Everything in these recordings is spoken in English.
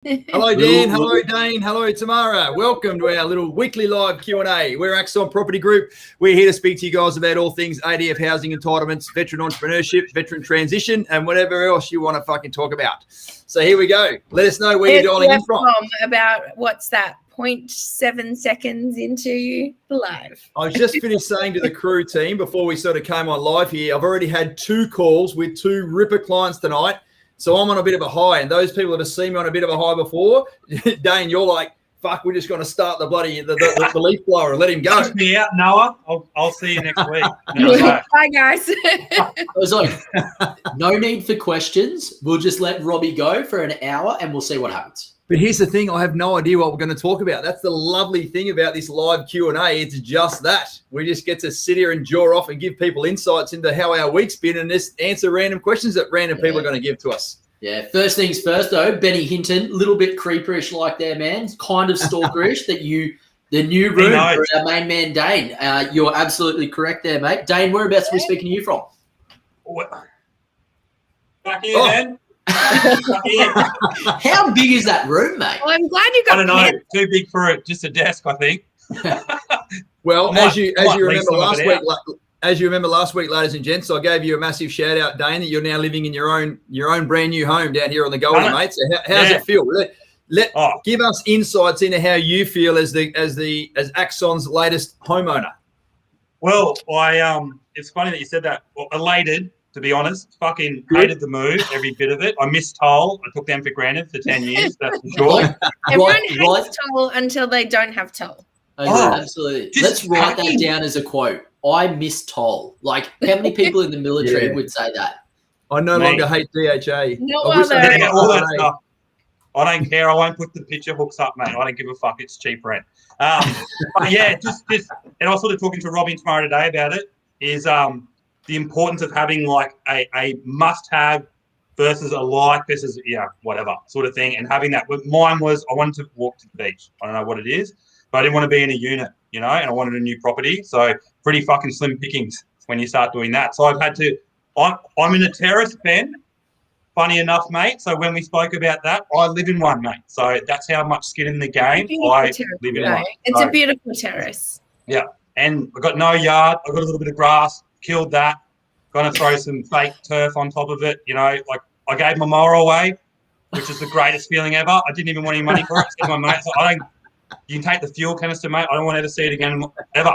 Hello, Dan. Hello, Dane. Hello, Tamara. Welcome to our little weekly live Q&A. We're Axon Property Group. We're here to speak to you guys about all things ADF housing entitlements, veteran entrepreneurship, veteran transition, and whatever else you want to fucking talk about. So here we go. Let us know where you're dialing in from. About what's that, 0.7 seconds into the live. I just finished saying to the crew team before we sort of came on live here, I've already had 2 calls with 2 ripper clients tonight. So I'm on a bit of a high, and those people that have seen me on a bit of a high before, Dane, you're like, fuck, we're just going to start the bloody the leaf blower and let him go. Catch me out, Noah. I'll see you next week. Bye, guys. I was like, no need for questions. We'll just let Robbie go for an hour, and we'll see what happens. But here's the thing, I have no idea what we're going to talk about. That's the lovely thing about this live Q&A. It's just that. We just get to sit here and jaw off and give people insights into how our week's been and just answer random questions that random people are going to give to us. Yeah, first things first, though, Benny Hinton, a little bit creeperish like there, man. Kind of stalkerish that the new room for our main man, Dane. You're absolutely correct there, mate. Dane, whereabouts are we speaking to you from? Back here, man. How big is that room, mate? Well, I'm glad you got I don't know. Too big for it. Just a desk, I think. Well, as you remember last week, ladies and gents, I gave you a massive shout out, Dane, that you're now living in your own brand new home down here on the Goldie, mate. So how does it feel? Give us insights into how you feel as Axon's latest homeowner. Well, it's funny that you said that. Well, elated, to be honest. Fucking hated the move, every bit of it. I missed toll. I took them for granted for 10 years, that's for sure. Everyone hates toll until they don't have toll. Absolutely. Let's write that down as a quote. I miss toll. Like, how many people in the military would say that? I no longer hate DHA. All that stuff. I don't care. I won't put the picture hooks up, mate. I don't give a fuck. It's cheap rent. But yeah, just and I was sort of talking to Robin tomorrow today about it, is the importance of having like a must-have versus a like versus, whatever sort of thing, and having that. Mine was I wanted to walk to the beach. I don't know what it is, but I didn't want to be in a unit, and I wanted a new property. So pretty fucking slim pickings when you start doing that. So I've had to – I'm in a terrace, Ben, funny enough, mate. So when we spoke about that, I live in one, mate. So that's how much skin in the game. I live in one. It's a beautiful terrace. Yeah, and I've got no yard. I've got a little bit of grass, killed that. Going to throw some fake turf on top of it, like I gave my mower away, which is the greatest feeling ever. I didn't even want any money for it. I said to my mate, you can take the fuel canister, mate. I don't want to ever see it again ever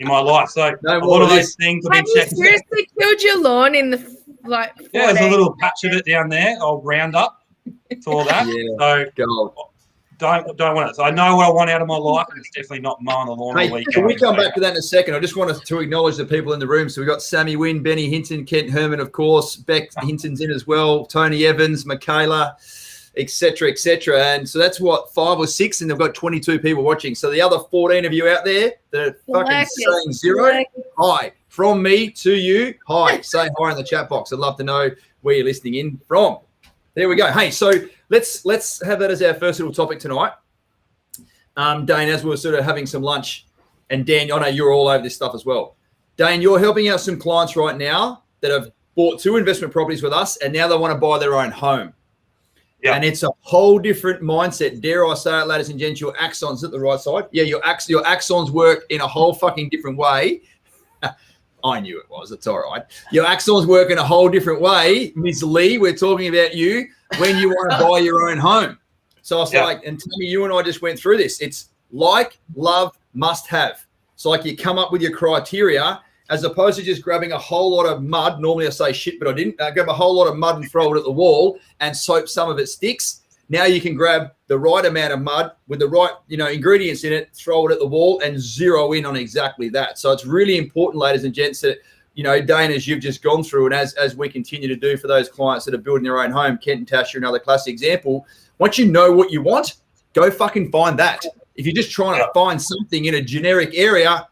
in my life. So a lot of those things have been checked. Have you seriously killed your lawn in the 4 days? There's a little patch of it down there. I'll round up to all that. So don't want it. So I know what I want out of my life, and it's definitely not mowing the lawn all weekend. Can we come back to that in a second? I just wanted to acknowledge the people in the room. So we've got Sammy Wynn, Benny Hinton, Kent Herman, of course, Beck Hinton's in as well, Tony Evans, Michaela, etc., etc. And so that's 5 or 6, and they've got 22 people watching. So the other 14 of you out there that are fucking saying zero, hi. From me to you, hi. Say hi in the chat box. I'd love to know where you're listening in from. There we go. Hey, so let's have that as our first little topic tonight. Dane, as we were sort of having some lunch, and Dan, I know you're all over this stuff as well. Dane, you're helping out some clients right now that have bought 2 investment properties with us, and now they want to buy their own home. Yeah. And it's a whole different mindset. Dare I say it, ladies and gents, your Axons at the right side. Yeah, your Axons work in a whole fucking different way. I knew it was. It's all right. Your Axons work in a whole different way. Ms. Lee, we're talking about you when you want to buy your own home. So I was like, and Tammy, you and I just went through this. It's like, love, must have. So like you come up with your criteria as opposed to just grabbing a whole lot of mud. Normally I say shit, but I didn't. Grab a whole lot of mud and throw it at the wall and soap some of it sticks. Now you can grab the right amount of mud with the right, ingredients in it, throw it at the wall and zero in on exactly that. So it's really important, ladies and gents, that, Dane, as you've just gone through and as we continue to do for those clients that are building their own home, Kent and Tash are another classic example. Once you know what you want, go fucking find that. If you're just trying to find something in a generic area,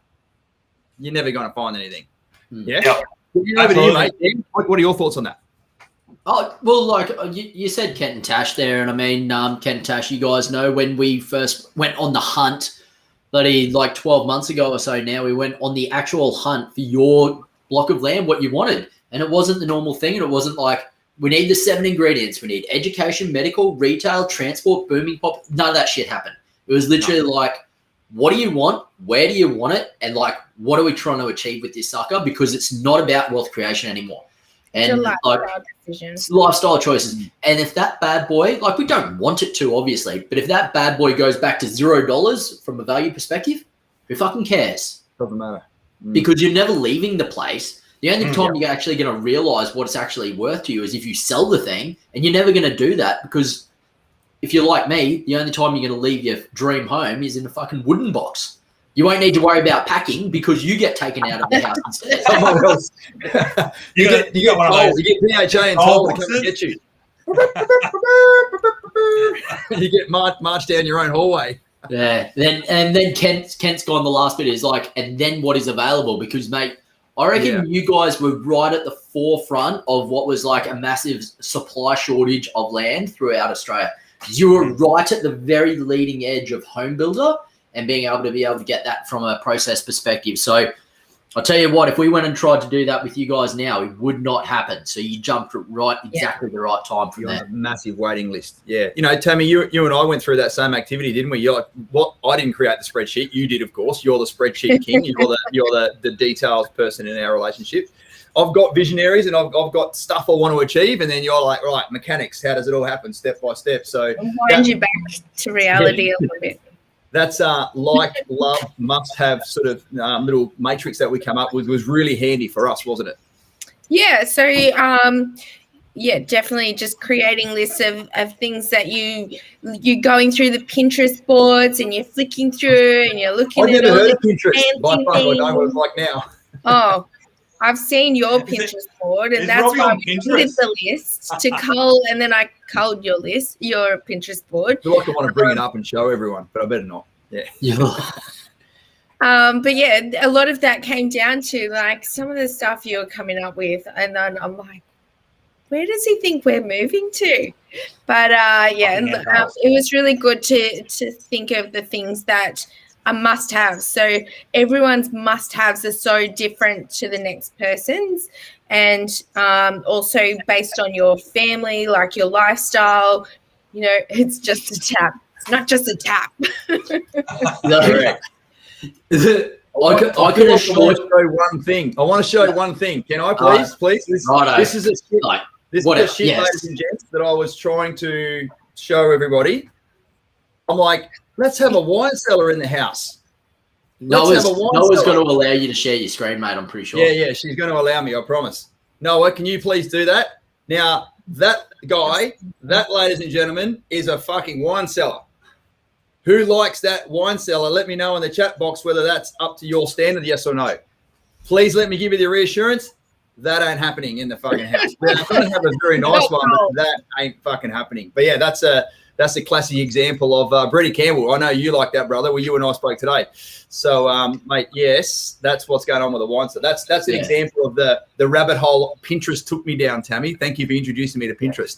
you're never going to find anything. Yeah? Over to you, mate. What are your thoughts on that? Oh, well, like you said Kent and Tash there, and I mean, Kent and Tash, you guys know when we first went on the hunt, like 12 months ago or so now, we went on the actual hunt for your block of land, what you wanted. And it wasn't the normal thing, and it wasn't like we need the 7 ingredients. We need education, medical, retail, transport, booming pop. None of that shit happened. It was literally like, what do you want? Where do you want it? And like, what are we trying to achieve with this sucker? Because it's not about wealth creation anymore. And it's a lifestyle decision. Lifestyle choices. And if that bad boy, like we don't want it to, obviously, but if that bad boy goes back to $0 from a value perspective, who fucking cares? Doesn't matter. Because you're never leaving the place. The only time you're actually going to realize what it's actually worth to you is if you sell the thing, and you're never going to do that because if you're like me, the only time you're going to leave your dream home is in a fucking wooden box. You won't need to worry about packing because you get taken out of the house instead. Someone else. you get PHA and Toll to come and get you. You get marched down your own hallway. Yeah. Then Kent's gone. The last bit is like, and then what is available? Because mate, I reckon you guys were right at the forefront of what was like a massive supply shortage of land throughout Australia. You were right at the very leading edge of home builder and being able to get that from a process perspective. So I'll tell you what, if we went and tried to do that with you guys now, it would not happen. So you jumped right exactly the right time from there. A massive waiting list. Yeah. You know, Tammy, you and I went through that same activity, didn't we? You're like, what? I didn't create the spreadsheet. You did, of course. You're the spreadsheet king. You're the details person in our relationship. I've got visionaries and I've got stuff I want to achieve. And then you're like, right, mechanics. How does it all happen step by step? So wind you back to reality a little bit. That's like, love, must have sort of little matrix that we come up with was really handy for us, wasn't it? Yeah. So, definitely just creating lists of things that you're going through the Pinterest boards and you're flicking through and you're looking at. I've never heard of Pinterest. By far, I know what it's like now. Oh, I've seen your Pinterest board, and that's why we did the list to cull, and then I culled your Pinterest board. I feel like I want to bring it up and show everyone, but I better not. Yeah. But yeah, a lot of that came down to like some of the stuff you were coming up with, and then I'm like, where does he think we're moving to? But it was really good to think of the things that are must-haves. So everyone's must-haves are so different to the next person's, and also based on your family, like your lifestyle. You know, it's just a tap. It's not just a tap. Correct. I can show one thing. I want to show one thing. Can I please? This is a shit. This is a shit, ladies and gents, that I was trying to show everybody. I'm like, let's have a wine cellar in the house. Noah's going to allow you to share your screen, mate, I'm pretty sure. Yeah, she's going to allow me, I promise. Noah, can you please do that? Now, that guy, that, ladies and gentlemen, is a fucking wine cellar. Who likes that wine cellar? Let me know in the chat box whether that's up to your standard, yes or no. Please let me give you the reassurance. That ain't happening in the fucking house. We're going to have a very nice one, but that ain't fucking happening. But yeah, that's a classic example of Brady Campbell. I know you like that, brother. Well, you and I spoke today. So, mate, yes, that's what's going on with the wine. So that's an example of the rabbit hole Pinterest took me down, Tammy. Thank you for introducing me to Pinterest.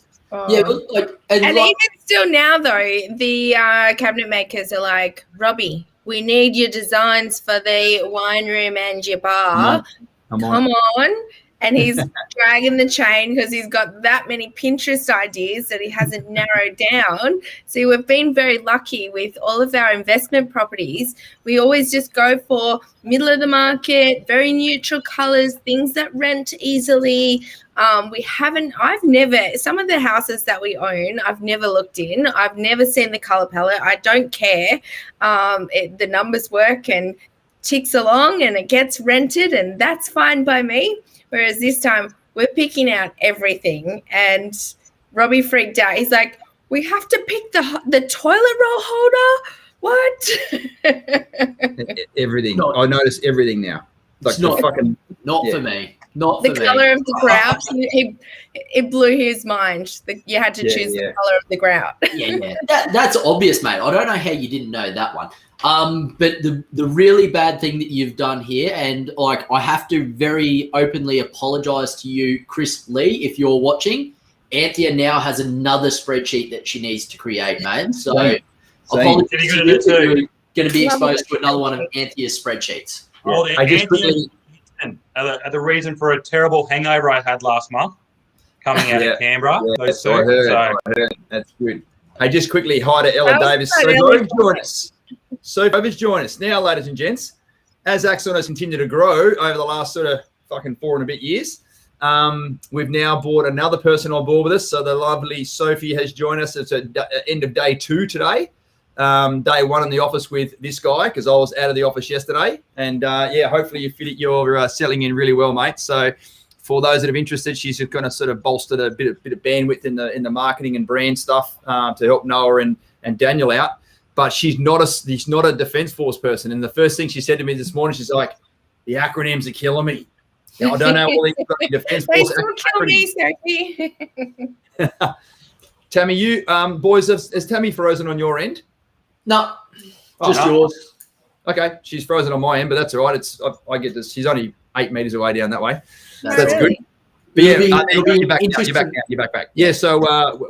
Yeah, but even still now, though, the cabinet makers are like, Robbie, we need your designs for the wine room and your bar. Come on. And he's dragging the chain because he's got that many Pinterest ideas that he hasn't narrowed down. So we've been very lucky with all of our investment properties. We always just go for middle of the market, very neutral colors, things that rent easily. Some of the houses that we own, I've never looked in. I've never seen the color palette. I don't care. The numbers work and ticks along and it gets rented, and that's fine by me. Whereas this time we're picking out everything, and Robbie freaked out. He's like, we have to pick the toilet roll holder? What? Everything. I notice everything now. Like for me. Not the color of the grout. It blew his mind. You had to choose the color of the grout. Yeah. That's obvious, mate. I don't know how you didn't know that one. But the really bad thing that you've done here, and like I have to very openly apologize to you, Chris Lee, if you're watching. Anthea now has another spreadsheet that she needs to create, mate. So apologies to you. You're going to be exposed to another one of Anthea's spreadsheets. Well, Anthea are the reason for a terrible hangover I had last month. coming out of Canberra. Yeah, Those two. I heard. So, I heard. That's good. Hey, just quickly, hi to Ella How's Davis. that, So Ella? join us. Sophie's join us now, ladies and gents. As Axon has continued to grow over the last sort of fucking 4 and a bit years, we've now brought another person on board with us. So the lovely Sophie has joined us. It's at end of day 2 today. Day 1 in the office with this guy because I was out of the office yesterday. And hopefully you're settling in really well, mate. So for those that are interested, she's going to sort of bolster a bit of bandwidth in the marketing and brand stuff to help Noah and Daniel out. But she's not a Defence Force person. And the first thing she said to me this morning, she's like, the acronyms are killing me. Now, I don't know all these Defence They Force still kill me, Sophie. Tammy, you boys, is Tammy frozen on your end? No, Oh, just no. yours. Okay, she's frozen on my end, but that's all right. I get this. She's only 8 meters away down that way. No, That's really. good. But yeah, It'll be you're back now. interesting. You're back. Yeah, so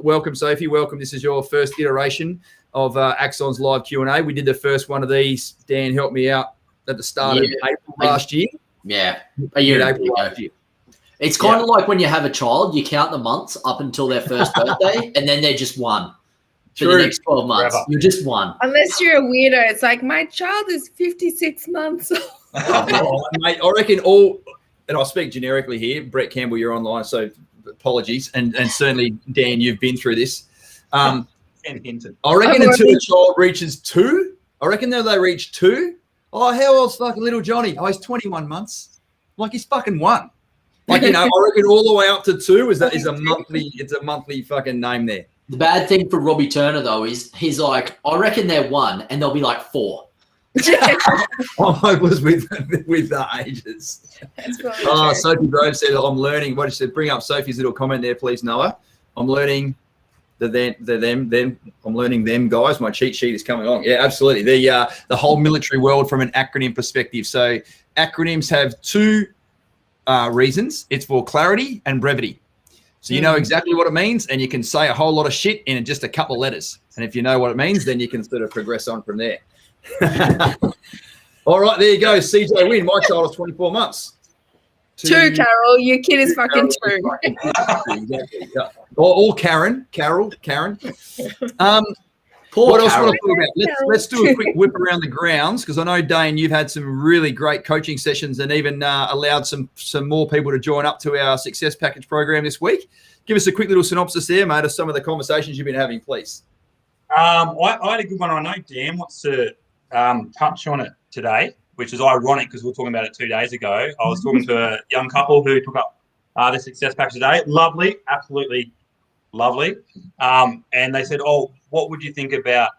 welcome, Sophie. Welcome. This is your first iteration of Axon's live Q&A. We did the first one of these. Dan helped me out at the start of April last year. Yeah, a year April ago. last year. It's kind of like when you have a child, you count the months up until their first birthday, and then they're just one for the next 12 months. Forever. You're just one. Unless you're a weirdo, it's like my child is 56 months old. Oh, mate, I reckon all, and I'll speak generically here. Brett Campbell, you're online, so apologies, and certainly Dan, you've been through this. and Hinton. I reckon until a child reaches 2, I reckon that they reach 2. Oh, how old's fucking little Johnny? Oh, he's 21 months. Like he's fucking 1. Like, you know, I reckon all the way up to 2 is a monthly fucking name there. The bad thing for Robbie Turner, though, is he's like, I reckon they're 1, and they'll be like 4. I'm hopeless with the ages. That's probably Oh, true. Sophie Grove said, I'm learning. What she said, bring up Sophie's little comment there, please, Noah. I'm learning them. I'm learning them, guys. My cheat sheet is coming along. Yeah, absolutely. The whole military world from an acronym perspective. So acronyms have 2 reasons. It's for clarity and brevity. So you know exactly what it means, and you can say a whole lot of shit in just a couple of letters. And if you know what it means, then you can sort of progress on from there. All right, there you go. CJ Wynn. My child is 24 months. 2, Carol. Your kid is fucking 2. Exactly. Yeah. Or Karen. What Poor else Carol. want to talk about? Let's do a quick whip around the grounds because I know, Dane, you've had some really great coaching sessions and even allowed some more people to join up to our Success Package program this week. Give us a quick little synopsis there, mate, of some of the conversations you've been having, please. I had a good one. I know Dan wants to touch on it today, which is ironic because we were talking about it 2 days ago. I was talking to a young couple who took up the Success Package today. Lovely, absolutely lovely. And they said, oh, what would you think about,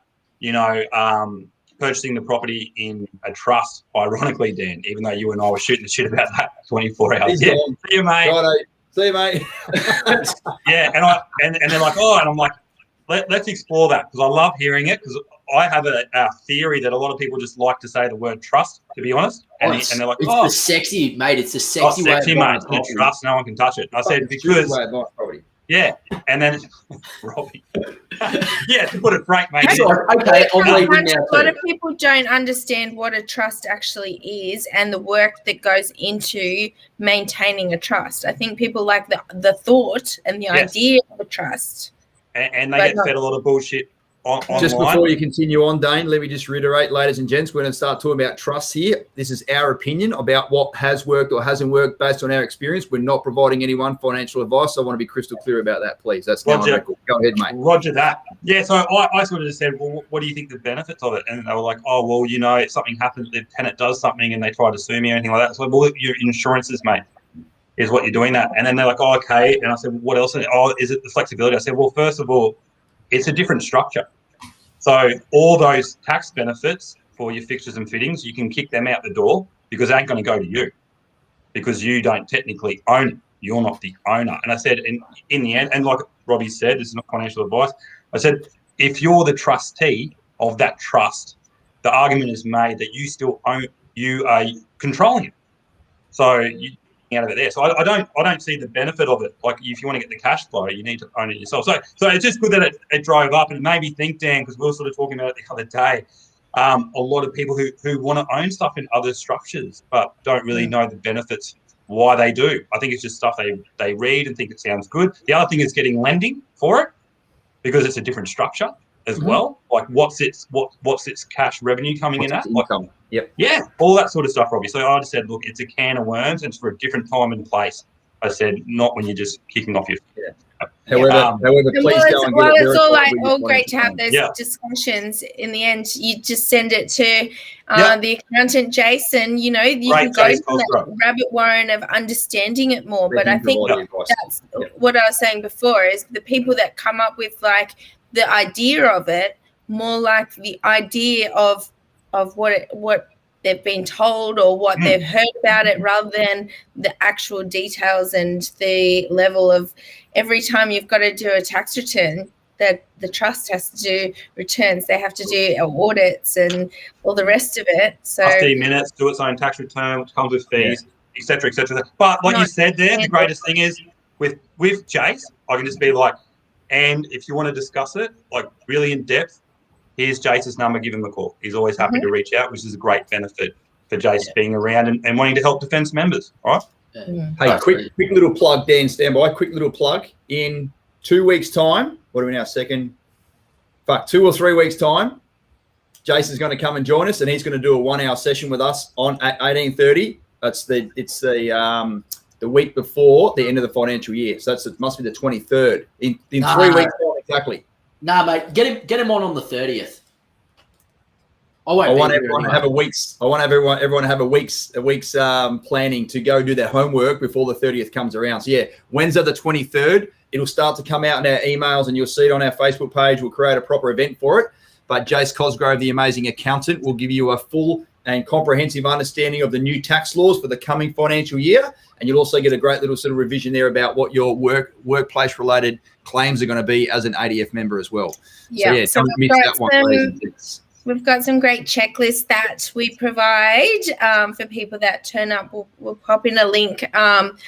purchasing the property in a trust, ironically, Dan, even though you and I were shooting the shit about that 24 hours. Yeah, see you, mate. Righto. See you, mate. Yeah, and they're like, oh, and I'm like, let's explore that because I love hearing it because I have a theory that a lot of people just like to say the word trust, to be honest. And they're like, it's oh, the sexy, mate. It's the sexy, sexy, way mate. of It's not trust. No one can touch it. I said, Stupid because, way of life, probably. yeah. And then, Robbie. Yeah, to put it frank, mate. It's like, okay, I'm leaving now A lot too. of people don't understand what a trust actually is and the work that goes into maintaining a trust. I think people like the thought and the Yes. idea of a trust. And they But get no. fed a lot of bullshit Just online. before you continue on, Dane, let me just reiterate, ladies and gents, we're going to start talking about trusts here. This is our opinion about what has worked or hasn't worked based on our experience. We're not providing anyone financial advice. So I want to be crystal clear about that, please. That's now on Roger. record. Go ahead, mate. Roger that. Yeah, so I sort of just said, well, what do you think the benefits of it? And they were like, oh, well, if something happens, the tenant does something and they try to sue me or anything like that. So, well, your insurances, mate, is what you're doing that. And then they're like, oh, okay. And I said, what else? Oh, is it the flexibility? I said, well, first of all, it's a different structure. So all those tax benefits for your fixtures and fittings, you can kick them out the door because they ain't going to go to you because you don't technically own it. You're not the owner. And I said, in the end, and like Robbie said, this is not financial advice. I said, if you're the trustee of that trust, the argument is made that you still own, you are controlling it. So you out of it there. So I don't see the benefit of it. Like if you want to get the cash flow, you need to own it yourself. So it's just good that it drove up and it made me think, Dan, because we were sort of talking about it the other day. A lot of people who want to own stuff in other structures but don't really know the benefits why they do. I think it's just stuff they read and think it sounds good. The other thing is getting lending for it because it's a different structure as well. Like what's its cash revenue coming in at? Like, yeah, all that sort of stuff, Robbie. So I just said, look, it's a can of worms, and it's for a different time and place. I said, not when you're just kicking off your. However, please go and get it. It's all great to have those discussions. In the end, you just send it to the accountant, Jason. You know, you can go down that rabbit warren of understanding it more. But I think that's what I was saying before is the people that come up with like the idea of it, more like the idea of what they've been told or what they've heard about it, rather than the actual details and the level of every time you've got to do a tax return, that the trust has to do returns. They have to do audits and all the rest of it. So 15 minutes, do its own tax return, which comes with fees, et cetera, et cetera. But like you said there, the greatest thing is with Jace, I can just be like, and if you want to discuss it, like really in depth, here's Jace's number, give him a call. He's always happy to reach out, which is a great benefit for Jace being around and wanting to help defence members, all right? Hey, quick little plug, Dan, stand by. Quick little plug. In 2 weeks' time, what are we now, 2 or 3 weeks' time, Jason's going to come and join us, and he's going to do a 1 hour session with us at 18:30. It's the week before the end of the financial year. So it must be the 23rd. In 3 weeks' time, exactly. Nah, mate, get him on the 30th. I want everyone to have a week's. I want everyone to have a week's planning to go do their homework before the 30th comes around. So yeah, Wednesday the 23rd, it'll start to come out in our emails, and you'll see it on our Facebook page. We'll create a proper event for it. But Jace Cosgrove, the amazing accountant, will give you a full and comprehensive understanding of the new tax laws for the coming financial year, and you'll also get a great little sort of revision there about what your workplace related claims are going to be as an ADF member as well. So don't miss that one, please. We've got some great checklists that we provide for people that turn up. We'll pop in a link, and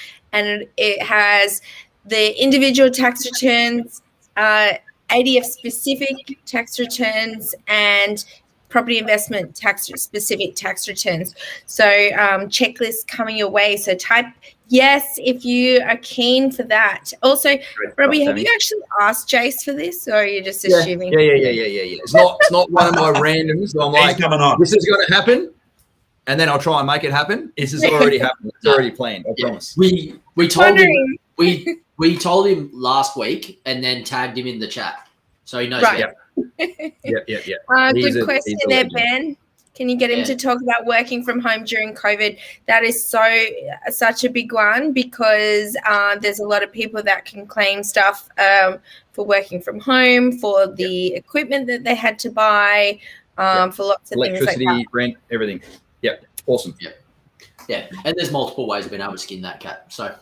it has the individual tax returns, ADF-specific tax returns, and property investment specific tax returns. So checklists coming your way. So type yes if you are keen for that. Also, Robbie, have you actually asked Jace for this, or are you just assuming? Yeah. It's not one of my randoms. I'm like, this is going to happen, and then I'll try and make it happen. This has already happened. It's already planned. I promise. We told him we told him last week, and then tagged him in the chat, so he knows. Yeah. Good question there, Ben. Can you get him to talk about working from home during COVID? That is such a big one, because there's a lot of people that can claim stuff for working from home, for the equipment that they had to buy, for lots of things like that. Electricity, rent, everything. Yep, awesome. Yeah, and there's multiple ways of being able to skin that cat. So.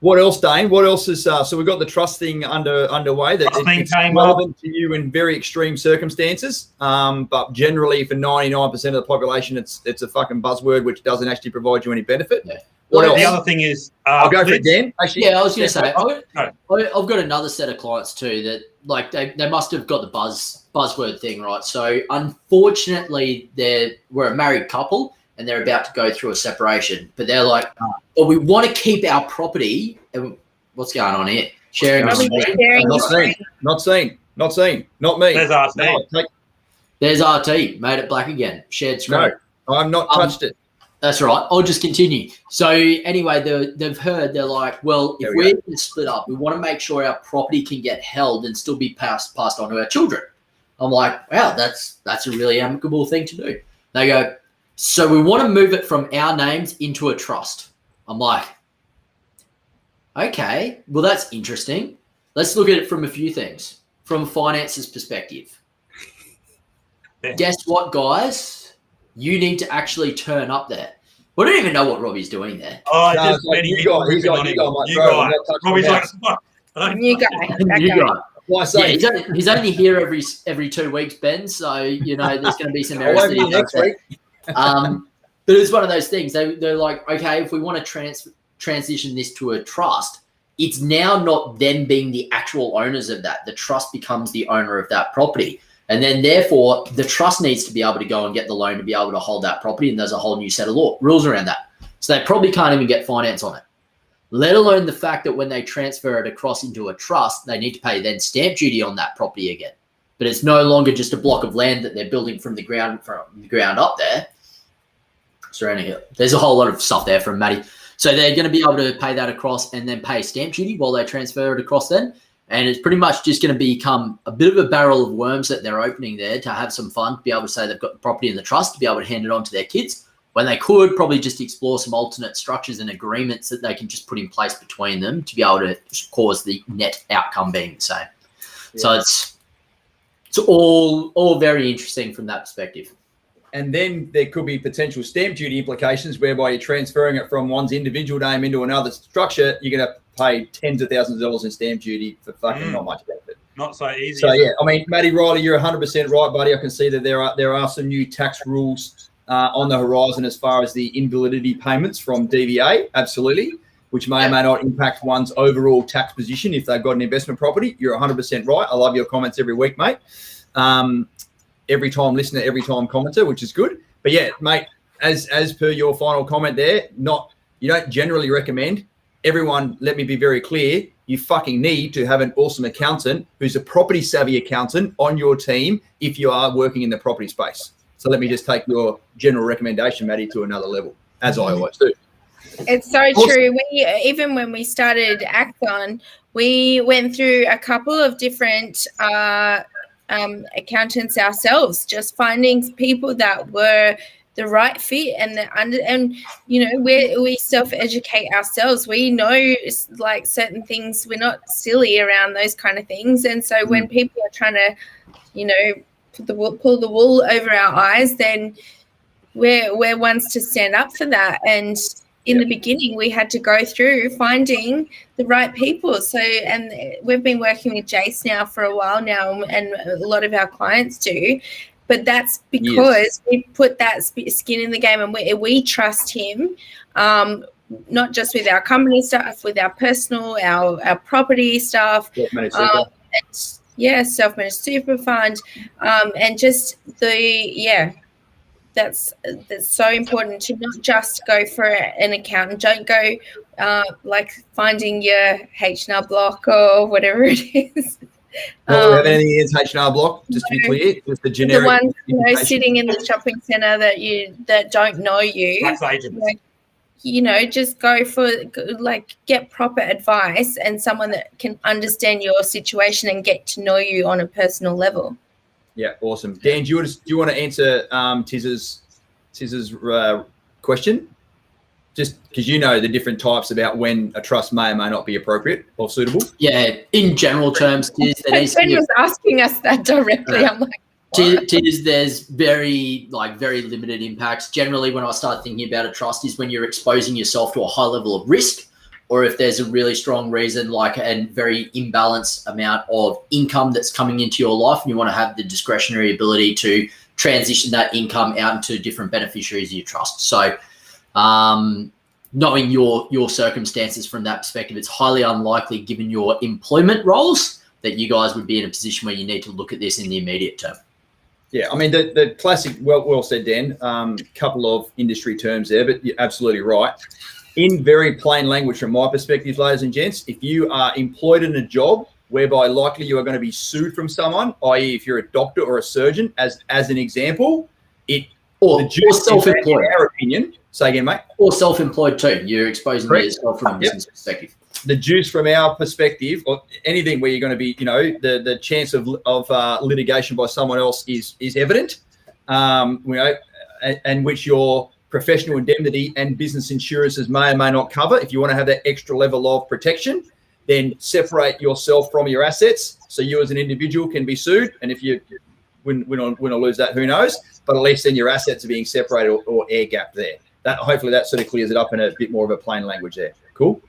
What else, Dane? What else is so we've got the trust thing underway that it's relevant to you in very extreme circumstances, but generally for 99% of the population, it's a fucking buzzword which doesn't actually provide you any benefit. Yeah. What else? The other thing is, I'll go for it, Dan. Actually, I was going to say, I've got another set of clients too that like they must have got the buzzword thing right. So unfortunately, we're a married couple, and they're about to go through a separation, but they're like, but we want to keep our property. And what's going on here? Sharing a screen. Not seen. Not me. There's RT. There's RT. Made it black again. Shared screen. No, I've not touched it. That's right. I'll just continue. So anyway, they've heard, they're like, well, if we're going to split up, we want to make sure our property can get held and still be passed on to our children. I'm like, wow, that's a really amicable thing to do. They go, so we want to move it from our names into a trust. I'm like, okay, well, that's interesting. Let's look at it from a few things. From a finances perspective. Guess what, guys? You need to actually turn up there. We don't even know what Robbie's doing there. Oh, just you guy. Robbie's like, fuck. New guy. Well, yeah, he's only here every 2 weeks, Ben. So there's going to be some errors that he next week. But it's one of those things. They're like, okay, if we want to transition this to a trust, it's now not them being the actual owners of that. The trust becomes the owner of that property. And then therefore the trust needs to be able to go and get the loan to be able to hold that property. And there's a whole new set of rules around that. So they probably can't even get finance on it, let alone the fact that when they transfer it across into a trust, they need to pay then stamp duty on that property again. But it's no longer just a block of land that they're building from the ground up there. Surrounding it. There's a whole lot of stuff there from Maddie. So they're going to be able to pay that across and then pay stamp duty while they transfer it across then. And it's pretty much just going to become a bit of a barrel of worms that they're opening there to have some fun, to be able to say they've got the property in the trust, to be able to hand it on to their kids, when they could probably just explore some alternate structures and agreements that they can just put in place between them to be able to cause the net outcome being the same. Yeah. So it's all very interesting from that perspective. And then there could be potential stamp duty implications whereby you're transferring it from one's individual name into another structure. You're going to pay tens of thousands of dollars in stamp duty for fucking not much benefit. Not so easy. So, yeah, I mean, Matty Riley, you're 100% right, buddy. I can see that there are some new tax rules on the horizon as far as the invalidity payments from DVA, absolutely, which may or may not impact one's overall tax position if they've got an investment property. You're 100% right. I love your comments every week, mate. Every time listener, every time commenter, which is good. But yeah, mate, as per your final comment there, you don't generally recommend. Everyone, let me be very clear, you fucking need to have an awesome accountant who's a property savvy accountant on your team if you are working in the property space. So let me just take your general recommendation, Maddie, to another level, as I always do. It's so true. Even when we started Axon, we went through a couple of different accountants ourselves, just finding people that were the right fit and you know, we self-educate ourselves. We know like certain things. We're not silly around those kind of things. And so when people are trying to, you know, pull the wool over our eyes, then we're ones to stand up for that. And in the beginning, we had to go through finding the right people. So, and we've been working with Jace now for a while now, and a lot of our clients do. But that's because we put that skin in the game, and we trust him, not just with our company stuff, with our personal, our property stuff, self-managed super fund, and just that's so important to not just go for an accountant. Don't go like finding your H&R Block or whatever it is. Do we have anything against H&R Block? Just to be clear, just the generic. The ones sitting in the shopping centre that don't know you. Tax agents. Like, you know, just go for get proper advice and someone that can understand your situation and get to know you on a personal level. Yeah, awesome. Dan, do you want to answer Tiz's question? Just because you know the different types about when a trust may or may not be appropriate or suitable. Yeah, in general terms, Tiz, Ben was asking us that directly. I'm like, Tiz, there's very limited impacts. Generally, when I start thinking about a trust is when you're exposing yourself to a high level of risk, or if there's a really strong reason, and very imbalanced amount of income that's coming into your life, and you want to have the discretionary ability to transition that income out into different beneficiaries of your trust. So knowing your circumstances from that perspective, it's highly unlikely, given your employment roles, that you guys would be in a position where you need to look at this in the immediate term. Yeah, I mean, the classic, well said, Dan, couple of industry terms there, but you're absolutely right. In very plain language from my perspective, ladies and gents, if you are employed in a job whereby likely you are going to be sued from someone, i.e. if you're a doctor or a surgeon, as an example, or self-employed. In our opinion, say again, mate. Or self-employed too. You're exposing yourself from a business perspective. The juice from our perspective, or anything where you're going to be, you know, the chance of litigation by someone else is evident, you know, and which your professional indemnity and business insurances may or may not cover. If you want to have that extra level of protection, then separate yourself from your assets so you as an individual can be sued. And if you win or lose that, who knows? But at least then your assets are being separated or air gapped there. Hopefully that sort of clears it up in a bit more of a plain language there. Cool.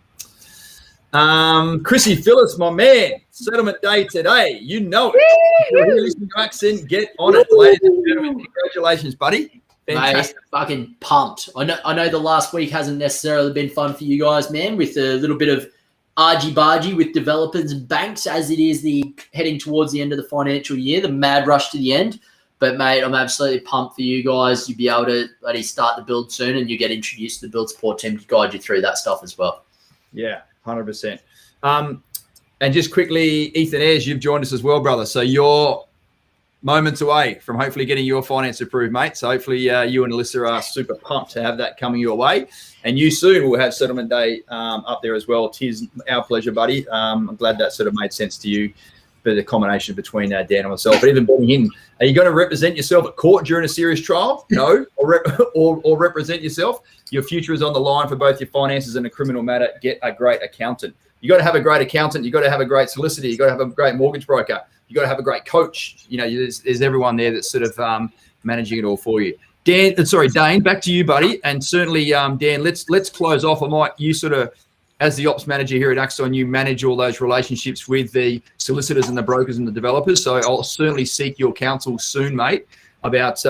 Chrissy Phillips, my man, settlement day today. You know it. If you're here listening to Axon, get on it, ladies and gentlemen. Congratulations, buddy. Fantastic. Mate, fucking pumped. I know the last week hasn't necessarily been fun for you guys, man, with a little bit of argy-bargy with developers and banks as it is heading towards the end of the financial year, the mad rush to the end. But, mate, I'm absolutely pumped for you guys. You'll be able to start the build soon, and you get introduced to the build support team to guide you through that stuff as well. Yeah, 100%. And just quickly, Ethan Ayres, you've joined us as well, brother. So you're moments away from hopefully getting your finance approved, mate. So hopefully you and Alyssa are super pumped to have that coming your way. And you soon will have settlement day up there as well. Tis our pleasure, buddy. I'm glad that sort of made sense to you for the combination between Dan and myself. But even being in, are you going to represent yourself at court during a serious trial? No. Or represent yourself? Your future is on the line for both your finances and a criminal matter. Get a great accountant. You got to have a great accountant. You got to have a great solicitor. You got to have a great mortgage broker. You got to have a great coach. You know, there's everyone there that's sort of managing it all for you. Dane, back to you, buddy. And certainly, Dan, let's close off. You sort of, as the ops manager here at Axon, you manage all those relationships with the solicitors and the brokers and the developers. So I'll certainly seek your counsel soon, mate, about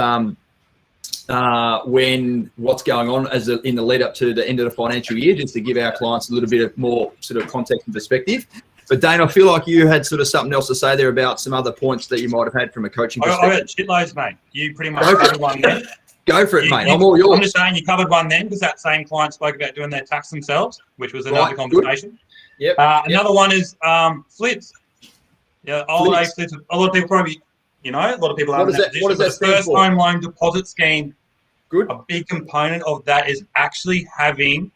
what's going on in the lead up to the end of the financial year, just to give our clients a little bit of more sort of context and perspective. But Dane, I feel like you had sort of something else to say there about some other points that you might have had from a coaching perspective. I got shitloads, mate. You pretty much covered one then. Go for it, mate. I'm all yours. I'm just saying you covered one then because that same client spoke about doing their tax themselves, which was another conversation. Yep. Another one is flips. Yeah, holiday flips. A lot of people probably, a lot of people have that position. What does that stand first for? home loan deposit scheme. Good. A big component of that is actually having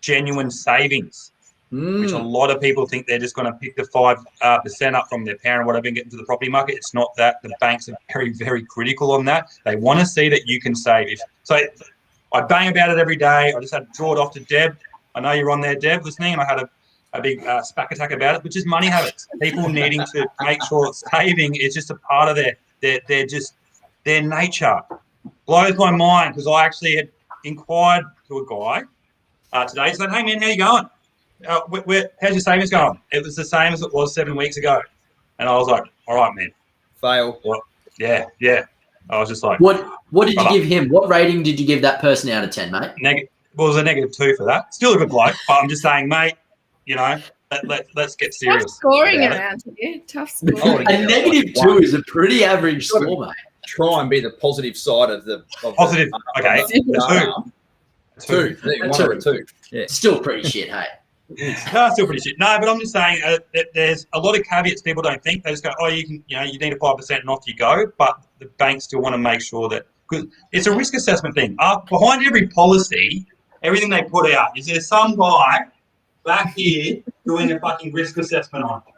genuine savings, which a lot of people think they're just going to pick the 5% up from their parent, whatever, and get into the property market. It's not that. The banks are very, very critical on that. They want to see that you can save. So I bang about it every day. I just had to draw it off to Deb. I know you're on there, Deb, listening, and I had a big SPAC attack about it, which is money habits. People needing to make sure saving is just a part of their nature. Blows my mind because I actually had inquired to a guy today. He said, "Hey man, how you going? How's your savings going?" It was the same as it was 7 weeks ago, and I was like, "All right, man." Fail. Well, yeah. I was just like, "What did you give him? What rating did you give that person out of 10, mate?" It was a -2 for that. Still a good bloke, but I'm just saying, mate. Let's get serious. Tough scoring around here. Tough scoring. A -2 is a pretty average score, mate. Try and be the positive side of the positive. Okay, two. One or a two. Yeah. Still pretty shit, hey. No, still pretty shit. No, but I'm just saying that there's a lot of caveats people don't think. They just go, "Oh, you can, you need a 5% and off you go." But the banks still want to make sure that, because it's a risk assessment thing. Behind every policy, everything they put out is there's some guy back here doing a fucking risk assessment on it,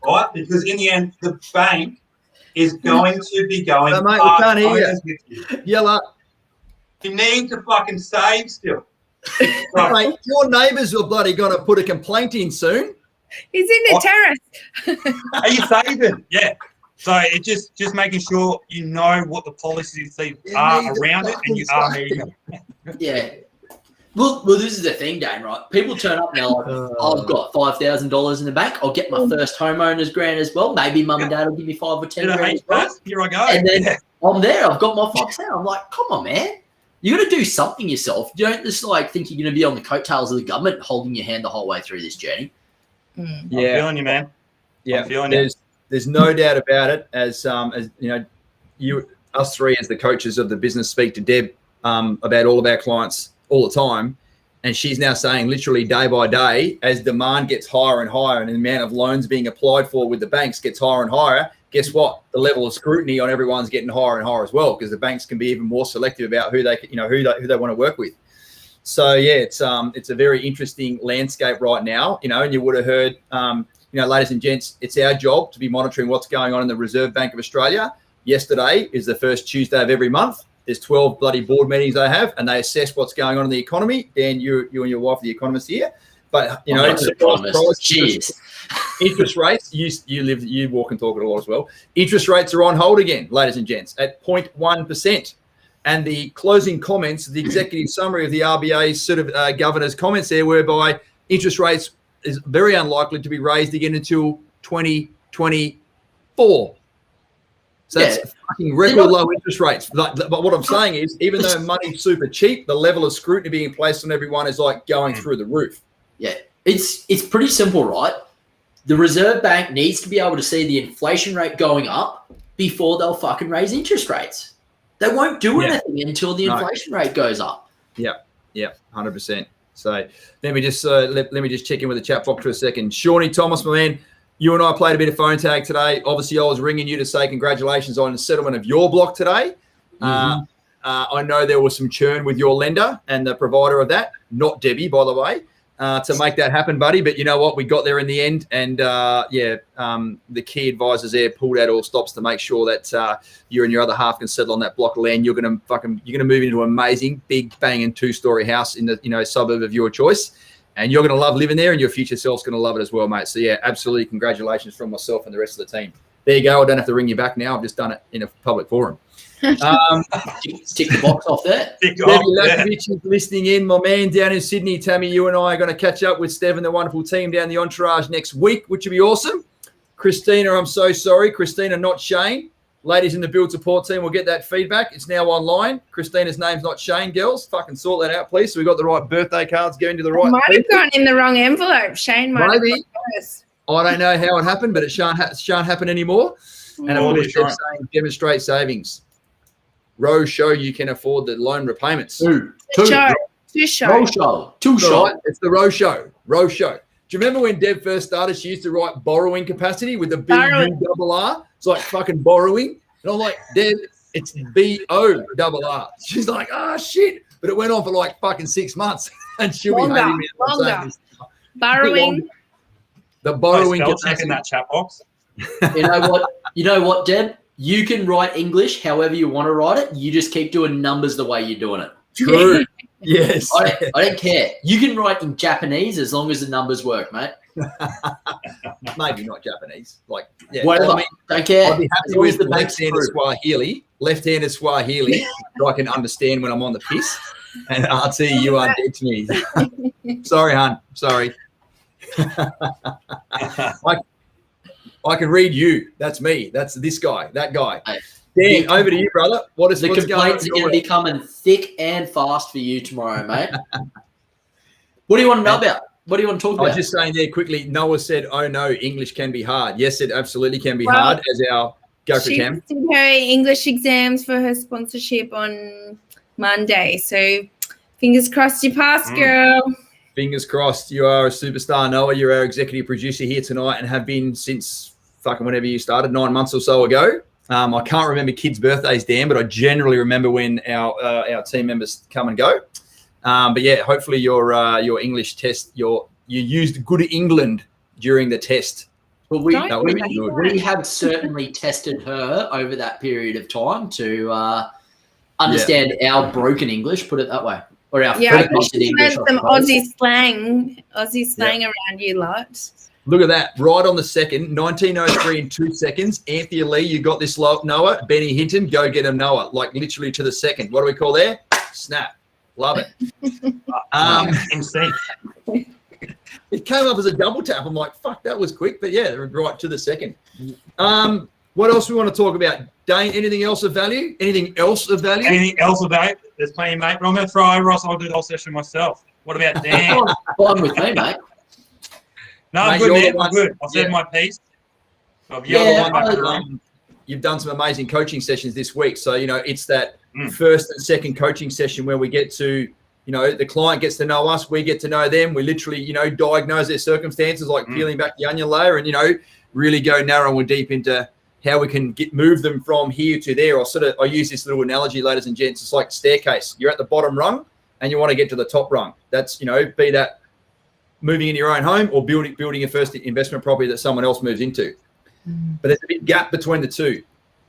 right? Because in the end, the bank is going to be going. No, mate, we can't hear you. Yell up. You need to fucking save still. Right. Mate, your neighbours are bloody going to put a complaint in soon. He's in the terrace. Are you saving? Yeah. So it just making sure you know what the policies are around it, and you are meeting them. Yeah. Well, this is the thing, Dane, right? People turn up and they're like, I've got $5,000 in the bank. I'll get my first homeowner's grant as well. Maybe mum and dad will give me 5 or 10 grand as well. Here I go. And then I'm there. I've got my $5,000. I'm like, come on, man. You got to do something yourself. You don't just think you're going to be on the coattails of the government holding your hand the whole way through this journey. Yeah. I'm feeling you, man. Yeah. I'm feeling you. There's no doubt about it. As us three as the coaches of the business speak to Deb about all of our clients all the time, and she's now saying literally day by day, as demand gets higher and higher and the amount of loans being applied for with the banks gets higher and higher, guess what? The level of scrutiny on everyone's getting higher and higher as well, because the banks can be even more selective about who they want to work with. So yeah, it's a very interesting landscape right now, and you would have heard, ladies and gents, it's our job to be monitoring what's going on in the Reserve Bank of Australia. Yesterday is the first Tuesday of every month. There's 12 bloody board meetings they have, and they assess what's going on in the economy. Dan, you and your wife are the economists here. But, interest rates, you walk and talk it a lot as well. Interest rates are on hold again, ladies and gents, at 0.1%. And the closing comments, the executive summary of the RBA's sort of governor's comments there, whereby interest rates is very unlikely to be raised again until 2024. So that's fucking record low interest rates. But what I'm saying is, even though money's super cheap, the level of scrutiny being placed on everyone is like going through the roof. Yeah, it's pretty simple, right? The Reserve Bank needs to be able to see the inflation rate going up before they'll fucking raise interest rates. They won't do anything until the inflation rate goes up. Yeah, 100%. So let me just let me just check in with the chat box for a second. Shawnee Thomas, my man, you and I played a bit of phone tag today. Obviously, I was ringing you to say congratulations on the settlement of your block today. I know there was some churn with your lender and the provider of that, not Debbie, by the way, to make that happen, buddy. But you know what? We got there in the end, and the key advisors there pulled out all stops to make sure that you and your other half can settle on that block of land. You're gonna move into an amazing, big, banging 2-story house in the suburb of your choice, and you're gonna love living there, and your future self's gonna love it as well, mate. So yeah, absolutely, congratulations from myself and the rest of the team. There you go. I don't have to ring you back now. I've just done it in a public forum. Tick the box off there. Debbie Lakovich is listening in. My man down in Sydney, Tammy, you and I are going to catch up with Steph and the wonderful team down the Entourage next week, which would be awesome. Christina, I'm so sorry. Christina, not Shane. Ladies in the build support team will get that feedback. It's now online. Christina's name's not Shane, girls. Fucking sort that out, please. So we got the right birthday cards going to the right might people. have gone in the wrong envelope. Shane might have gone first. I don't know how it happened, but it shan't happen anymore. And of course, they're saying demonstrate savings. Rose show you can afford the loan repayments. Two show. Right, it's the Rose show. Rose show. Do you remember when Deb first started? She used to write borrowing capacity with the B-U-R-R. It's like fucking borrowing. And I'm like, Deb, it's B-O-R-R. She's like, oh shit. But it went on for like fucking 6 months, and she'll be hating me. Borrowing. The borrowing capacity. Check in that chat box. You know what, Deb? You can write English however you want to write it. You just keep doing numbers the way you're doing it. True. Yes. I don't care. You can write in Japanese as long as the numbers work, mate. Maybe not Japanese. Like, whatever. I mean, don't care. I'd be happy with the left-handed Swahili, so I can understand when I'm on the piss. And RT, you are dead to me. Sorry, hon. Sorry. I can read you. That's me. That's this guy. That guy. Dan, over to you, brother. What's complaints are going to be coming thick and fast for you tomorrow, mate. What do you want to know about? What do you want to talk about? I was just saying there quickly. Noah said, "Oh no, English can be hard." Yes, it absolutely can be hard. As our go for Cam. She did her English exams for her sponsorship on Monday. So fingers crossed you pass, girl. Fingers crossed. You are a superstar, Noah. You're our executive producer here tonight and have been since fucking whenever you started, 9 months or so ago. I can't remember kids' birthdays, Dan, but I generally remember when our team members come and go. But yeah, hopefully your English test, you used good England during the test. Well, we have certainly tested her over that period of time to understand our broken English, put it that way. Or our fragmented English. Some Aussie slang around you lot. Look at that. Right on the second, 1903 in 2 seconds. Anthea Lee, you got this, Noah. Benny Hinton, go get him, Noah. Like literally to the second. What do we call there? Snap. Love it. Insane. It came up as a double tap. I'm like, fuck, that was quick. But yeah, right to the second. What else we want to talk about? Dane, anything else of value? Anything else of value? Anything else of value? There's plenty, mate. But I'm going to throw over, Ross. I'll do the whole session myself. What about Dan? Fine with me, mate. No, I'm good, man. I'm good. I've said my piece. You've done some amazing coaching sessions this week. So, it's that first and second coaching session where we get to, the client gets to know us. We get to know them. We literally, diagnose their circumstances, like peeling back the onion layer and, really go narrow and deep into how we can move them from here to there. I use this little analogy, ladies and gents. It's like staircase. You're at the bottom rung and you want to get to the top rung. That's, be that moving in your own home or building your first investment property that someone else moves into. But there's a big gap between the two.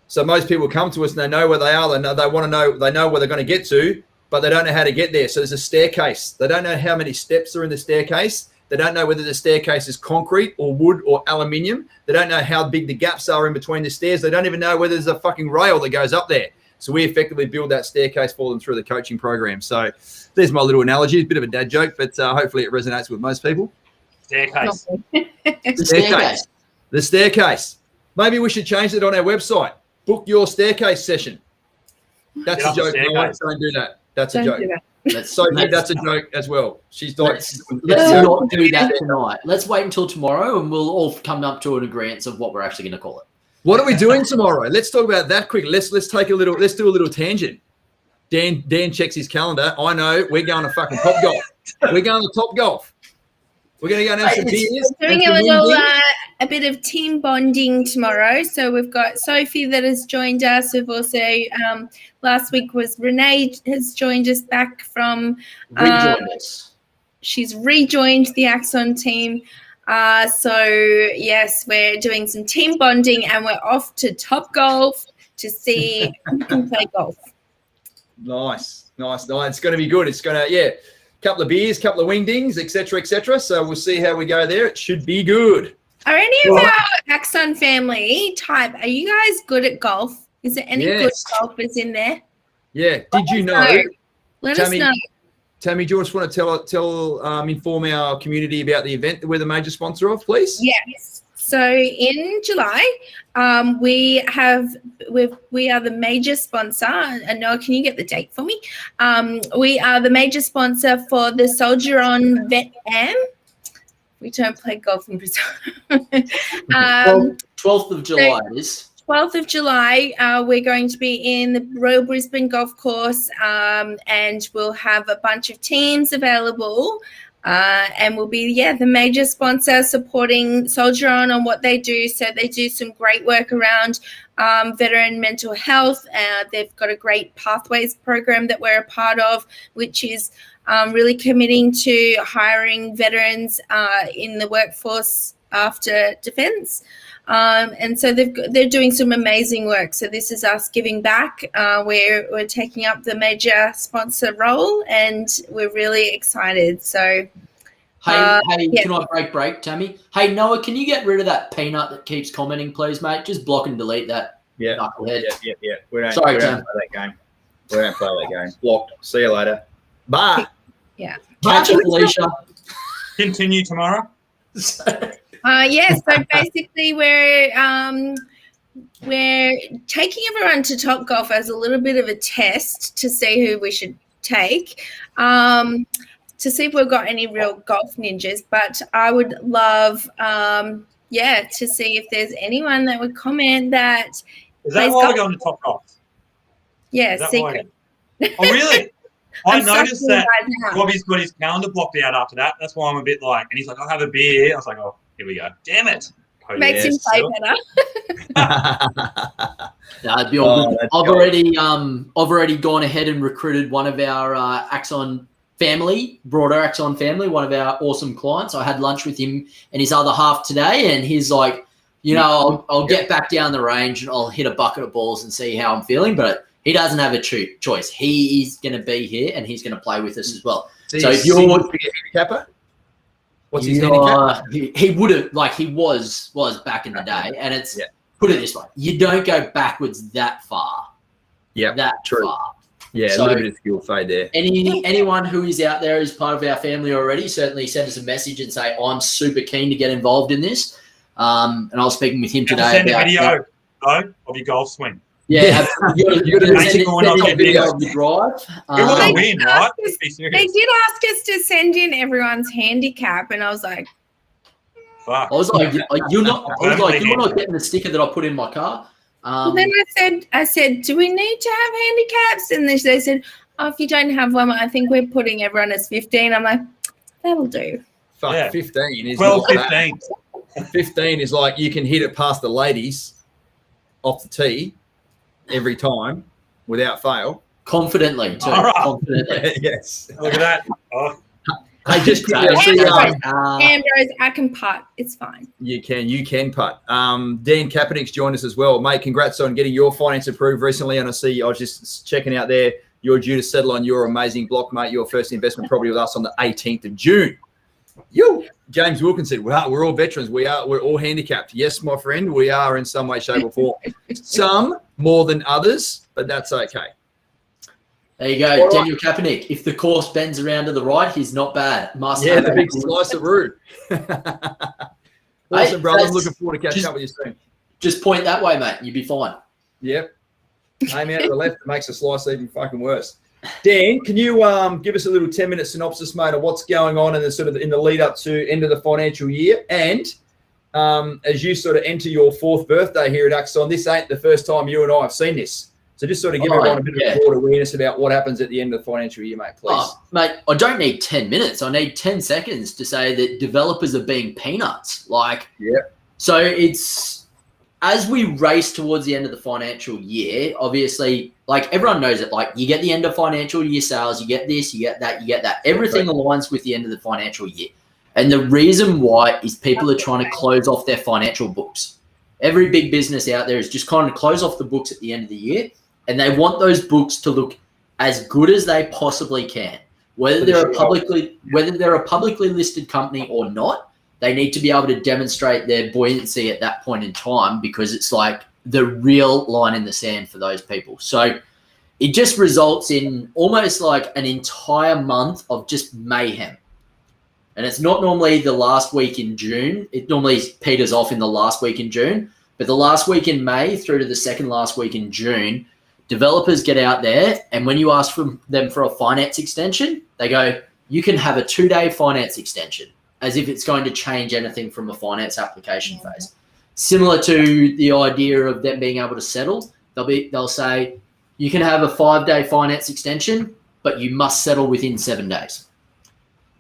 So most people come to us and they know where they are. They know where they're going to get to, but they don't know how to get there. So there's a staircase. They don't know how many steps are in the staircase. They don't know whether the staircase is concrete or wood or aluminium. They don't know how big the gaps are in between the stairs. They don't even know whether there's a fucking rail that goes up there. So we effectively build that staircase for them through the coaching program. So there's my little analogy. It's a bit of a dad joke, but hopefully it resonates with most people. Staircase. The staircase. Maybe we should change it on our website. Book your staircase session. That's a joke. No, don't do that. That's a joke. That's a joke as well. She's like, let's not do that tonight. Let's wait until tomorrow and we'll all come up to an agreement of what we're actually going to call it. What are we doing tomorrow? Let's talk about that quick. Let's do a little tangent. Dan checks his calendar. I know we're going to fucking Top Golf. We're going to Top Golf. We're going to go and have some beers. We're doing a bit of team bonding tomorrow. So we've got Sophie that has joined us. We've also last week was Renee has joined us back from. She's rejoined the Axon team. So yes, we're doing some team bonding, and we're off to Top Golf to see who can play golf. Nice. It's going to be good. It's going to, couple of beers, couple of wingdings, etc. So we'll see how we go there. It should be good. Are any of our Axon family type, are you guys good at golf? Is there any good golfers in there? Yeah. Did you know? Let us know. Tammy, do you just want to inform our community about the event that we're the major sponsor of, please? Yes. So in July, we are the major sponsor. And Noah, can you get the date for me? We are the major sponsor for the Soldier On Vet Am. We don't play golf in Brazil. 12th of July it is. 12th of July, we're going to be in the Royal Brisbane Golf Course, and we'll have a bunch of teams available. And we'll be, the major sponsor supporting Soldier On what they do. So they do some great work around veteran mental health. They've got a great Pathways program that we're a part of, which is really committing to hiring veterans in the workforce after defence. And so they're doing some amazing work. So this is us giving back. We're taking up the major sponsor role, and we're really excited. So, can I break, Tammy? Hey, Noah, can you get rid of that peanut that keeps commenting, please, mate? Just block and delete that. Yeah. Knucklehead. Yeah. We don't Sorry, play that game. We don't play that game. Blocked. See you later. Bye. Yeah. Catch it, Felicia. Continue tomorrow. So basically we're taking everyone to Top Golf as a little bit of a test to see who we should take, to see if we've got any real golf ninjas. But I would love, to see if there's anyone that would comment that. Is that why we're going to Top Golf? Yeah, secret. Oh, really? I noticed that right Robbie's got his calendar blocked out after that. That's why I'm a bit like, and he's like, I'll have a beer. I was like, oh, here we go. Damn it. Makes him play better. That'd be all good. I've already gone ahead and recruited one of our Axon family, broader Axon family, one of our awesome clients. I had lunch with him and his other half today, and he's like, I'll get back down the range and I'll hit a bucket of balls and see how I'm feeling. But he doesn't have a choice. He is going to be here and he's going to play with us as well. So if you're handicapper, what's his handicap? He would have, he was back in the day, and it's put it this way: you don't go backwards that far. Yeah, that true. far. Yeah, So a little bit of skill fade there. Anyone who is out there is part of our family already, certainly send us a message and say, I'm super keen to get involved in this. And I was speaking with him today. Send a video of your golf swing. Yeah, you got to send a video of the drive. We want to win, right? They did ask us to send in everyone's handicap, and I was like, fuck. I was like, you're not getting the sticker that I put in my car. Then I said, do we need to have handicaps? And then they said, oh, if you don't have one, I think we're putting everyone as 15. I'm like, that'll do. Fuck, yeah. 15 is 15. 15 is like you can hit it past the ladies off the tee every time without fail. Confidently, too. All right. Confidently. Yes. Look at that. Oh. Hey, just Ambrose, I can putt. It's fine. You can putt. Dan Kaepernick's joined us as well. Mate, congrats on getting your finance approved recently. And I was just checking out there. You're due to settle on your amazing block, mate. Your first investment property with us on the 18th of June. James Wilkinson, we're all veterans. We're all handicapped. Yes, my friend, we are in some way, shape, or form. Some more than others, but that's okay. There you go, all Daniel Kaepernick. If the course bends around to the right, he's not bad. The big slice of root. Awesome, brother. I'm looking forward to catching up with you soon. Just point that way, mate. You'll be fine. Yep. Aim out to the left. It makes the slice even fucking worse. Dan, can you give us a little 10-minute synopsis, mate, of what's going on in the lead up to end of the financial year, and as you sort of enter your 4th birthday here at Axon, this ain't the first time you and I have seen this. So just sort of give everyone a bit of broad awareness about what happens at the end of the financial year, mate, please. Mate, I don't need 10 minutes. I need 10 seconds to say that developers are being peanuts. So it's, as we race towards the end of the financial year, obviously, like everyone knows it, like you get the end of financial year sales, you get this, you get that, you get that. Everything aligns with the end of the financial year. And the reason why is people are trying to close off their financial books. Every big business out there is just kind of close off the books at the end of the year. And they want those books to look as good as they possibly can. Whether they're a publicly listed company or not, they need to be able to demonstrate their buoyancy at that point in time, because it's like the real line in the sand for those people. So it just results in almost like an entire month of just mayhem. And it's not normally the last week in June. It normally peters off in the last week in June. But the last week in May through to the second last week in June, developers get out there, and when you ask them for a finance extension, they go, you can have a 2-day finance extension, as if it's going to change anything from a finance application phase. Similar to the idea of them being able to settle, they'll say, you can have a 5-day finance extension, but you must settle within 7 days.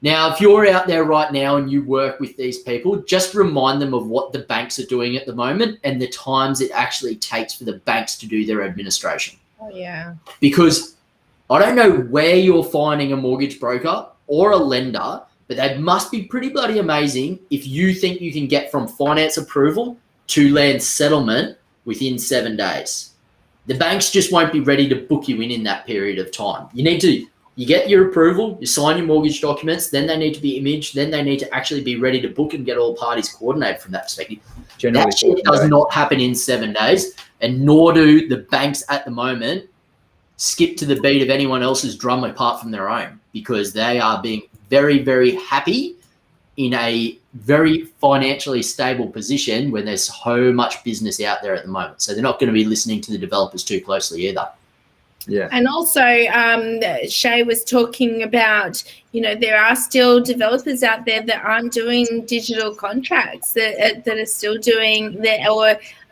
Now, if you're out there right now and you work with these people, just remind them of what the banks are doing at the moment and the times it actually takes for the banks to do their administration. Oh, yeah. Because I don't know where you're finding a mortgage broker or a lender, but they must be pretty bloody amazing if you think you can get from finance approval to land settlement within 7 days. The banks just won't be ready to book you in that period of time. You get your approval, you sign your mortgage documents, then they need to be imaged, then they need to actually be ready to book and get all parties coordinated from that perspective. That shit does not happen in 7 days, and nor do the banks at the moment skip to the beat of anyone else's drum apart from their own, because they are being very, very happy in a very financially stable position when there's so much business out there at the moment. So they're not going to be listening to the developers too closely either. Yeah. And also, Shay was talking about, there are still developers out there that aren't doing digital contracts, that are still doing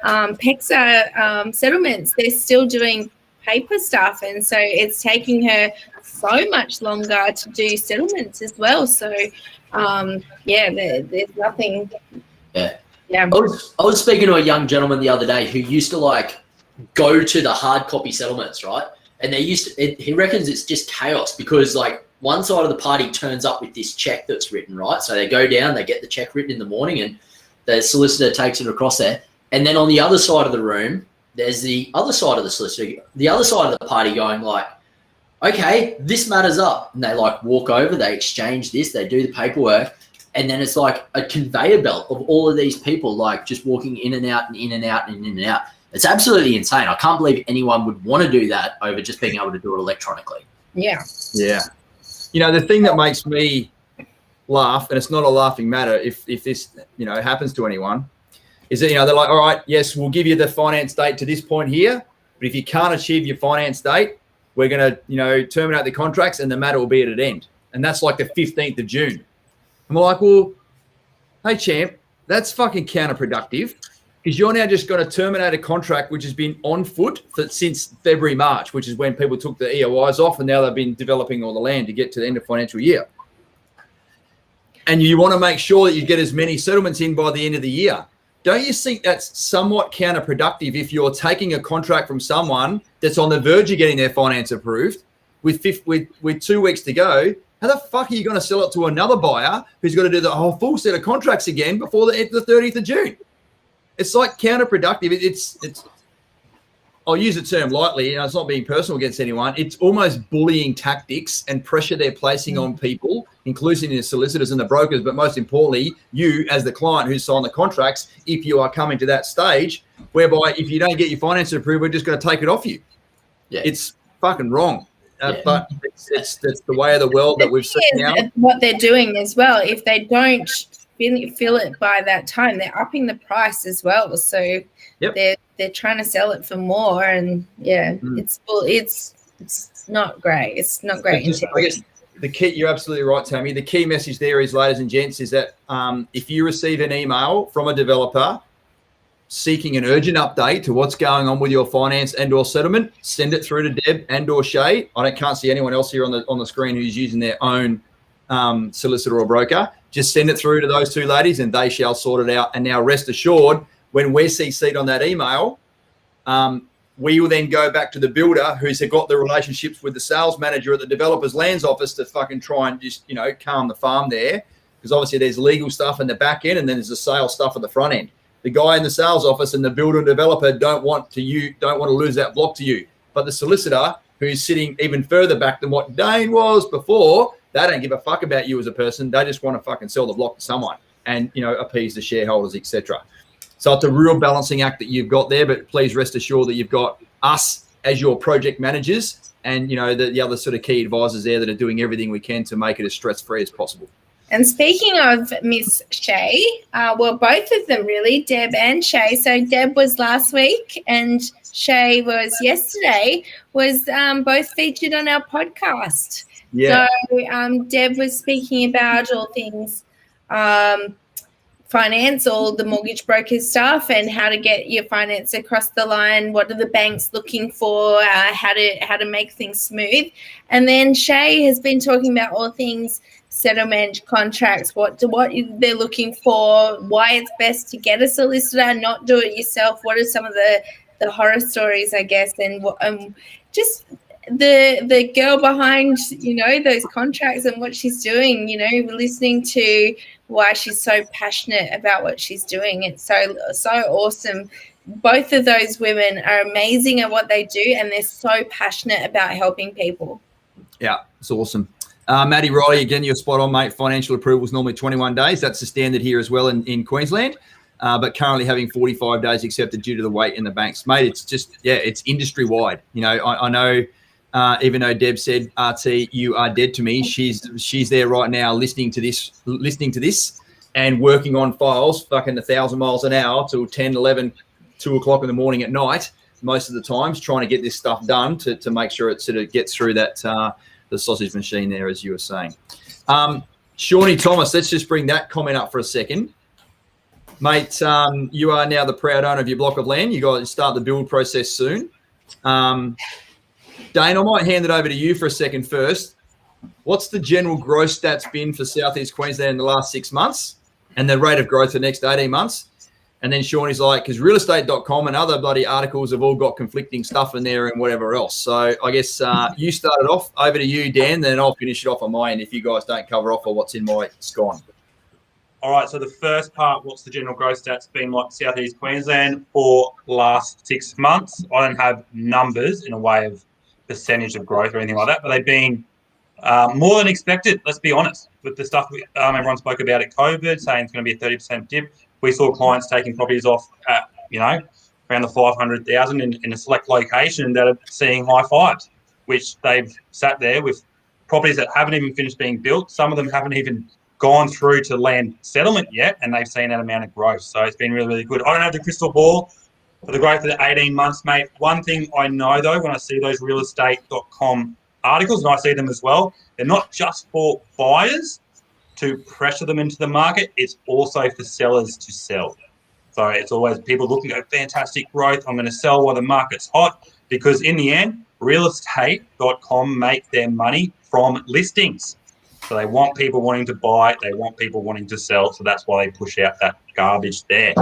PEXA settlements. They're still doing paper stuff. And so it's taking her so much longer to do settlements as well. So, there's nothing. Yeah. Yeah. I was speaking to a young gentleman the other day who used to go to the hard copy settlements, right? And he reckons it's just chaos, because one side of the party turns up with this check that's written, right? So they go down, they get the check written in the morning, and the solicitor takes it across there. And then on the other side of the room, there's the other side of the solicitor, the other side of the party going okay, this matters up. And they walk over, they exchange this, they do the paperwork. And then it's like a conveyor belt of all of these people, just walking in and out and in and out and in and out. It's absolutely insane. I can't believe anyone would want to do that over just being able to do it electronically. Yeah. Yeah. The thing that makes me laugh, and it's not a laughing matter if this, happens to anyone, is that, they're like, all right, yes, we'll give you the finance date to this point here, but if you can't achieve your finance date, we're going to, terminate the contracts and the matter will be at an end. And that's the 15th of June. And we're like, well, hey, champ, that's fucking counterproductive, because you're now just going to terminate a contract which has been on foot since February, March, which is when people took the EOIs off, and now they've been developing all the land to get to the end of financial year. And you want to make sure that you get as many settlements in by the end of the year. Don't you think that's somewhat counterproductive if you're taking a contract from someone that's on the verge of getting their finance approved with 2 weeks to go? How the fuck are you going to sell it to another buyer who's got to do the whole full set of contracts again before the 30th of June? It's counterproductive. It's I'll use the term lightly, it's not being personal against anyone. It's almost bullying tactics and pressure they're placing on people, including the solicitors and the brokers, but most importantly, you as the client who signed the contracts, if you are coming to that stage whereby if you don't get your finance approved, we're just going to take it off you. Yeah. It's fucking wrong. But it's the way of the world that we've seen now. What they're doing as well, if they don't fill it by that time, they're upping the price as well. So they're trying to sell it for more, and it's not great. It's not great. I guess the key, you're absolutely right, Tammy. The key message there is, ladies and gents, is that if you receive an email from a developer seeking an urgent update to what's going on with your finance and or settlement, send it through to Deb and or Shay. Can't see anyone else here on the screen who's using their own solicitor or broker. Just send it through to those two ladies and they shall sort it out. And now rest assured, when we're CC'd on that email, we will then go back to the builder who's got the relationships with the sales manager at the developer's lands office to fucking try and just, calm the farm there. Because obviously there's legal stuff in the back end and then there's the sales stuff at the front end. The guy in the sales office and the builder and developer don't want to lose that block to you. But the solicitor, who's sitting even further back than what Dane was before, they don't give a fuck about you as a person. They just want to fucking sell the block to someone and, appease the shareholders, etc. So it's a real balancing act that you've got there, but please rest assured that you've got us as your project managers and, the other sort of key advisors there that are doing everything we can to make it as stress-free as possible. And speaking of Miss Shay, both of them really, Deb and Shay. So Deb was last week and Shay was yesterday, was both featured on our podcast. Yeah. So Deb was speaking about all things finance, all the mortgage broker stuff and how to get your finance across the line, what are the banks looking for, how to make things smooth. And then Shay has been talking about all things settlement, contracts, what they're looking for, why it's best to get a solicitor, not do it yourself. What are some of the horror stories, I guess, and just the girl behind, those contracts and what she's doing, listening to why she's so passionate about what she's doing. It's so awesome. Both of those women are amazing at what they do and they're so passionate about helping people. Yeah, it's awesome. Maddie Riley, again, you're spot on, mate. Financial approval is normally 21 days. That's the standard here as well in Queensland, but currently having 45 days accepted due to the wait in the banks. Mate, it's just, it's industry-wide. I know even though Deb said, RT, you are dead to me, she's there right now listening to this and working on files fucking 1,000 miles an hour till 10, 11, 2 o'clock in the morning at night, most of the times, trying to get this stuff done to make sure it sort of gets through that the sausage machine there, as you were saying. Shawnee Thomas, let's just bring that comment up for a second. Mate, you are now the proud owner of your block of land. You got to start the build process soon. Dane, I might hand it over to you for a second first. What's the general growth stats been for Southeast Queensland in the last 6 months and the rate of growth for the next 18 months? And then Shawnee's like, because realestate.com and other bloody articles have all got conflicting stuff in there and whatever else. So I guess you started off. Over to you, Dan, then I'll finish it off on my end if you guys don't cover off on what's in my Scon. All right, so the first part, what's the general growth stats been like South East Queensland for last 6 months? I don't have numbers in a way of percentage of growth or anything like that, but they've been more than expected, let's be honest, with the stuff everyone spoke about at COVID, saying it's going to be a 30% dip. We saw clients taking properties off at, around the 500,000 in a select location that are seeing high fives, which they've sat there with properties that haven't even finished being built. Some of them haven't even gone through to land settlement yet, and they've seen that amount of growth. So it's been really, really good. I don't have the crystal ball for the growth of the 18 months, mate. One thing I know, though, when I see those realestate.com articles, and I see them as well, they're not just for buyers to pressure them into the market, it's also for sellers to sell. So it's always people looking at fantastic growth, I'm going to sell while the market's hot, because in the end, realestate.com make their money from listings. So they want people wanting to buy, they want people wanting to sell, so that's why they push out that garbage there.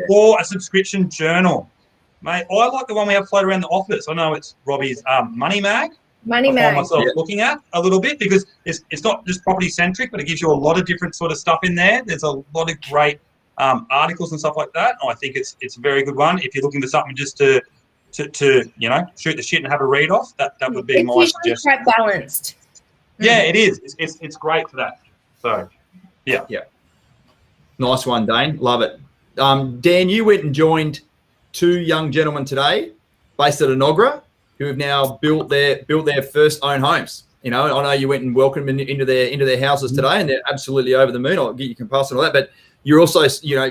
For a subscription journal, mate, I like the one we have floated around the office. I know it's Robbie's Money Mag. I find myself looking at a little bit because it's not just property centric, but it gives you a lot of different sort of stuff in there. There's a lot of great articles and stuff like that. I think it's a very good one. If you're looking for something just to shoot the shit and have a read off, that would be my suggestion. Quite balanced. Yeah, it is. It's great for that. So, yeah. Nice one, Dane. Love it. Dan, you went and joined 2 young gentlemen today based at Enoggera who have now built their first own homes. I know you went and welcomed them into their houses today, and they're absolutely over the moon. I'll get you compass and all that, but you're also,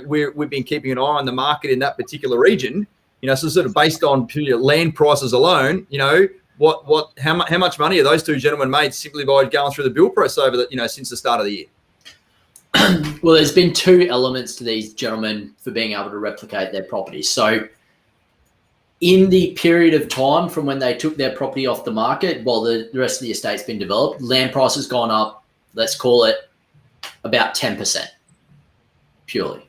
we've been keeping an eye on the market in that particular region. So sort of based on land prices alone, how much money are those two gentlemen made simply by going through the build process over since the start of the year? Well, there's been two elements to these gentlemen for being able to replicate their properties. So in the period of time from when they took their property off the market while the rest of the estate's been developed, land price has gone up, let's call it about 10% purely.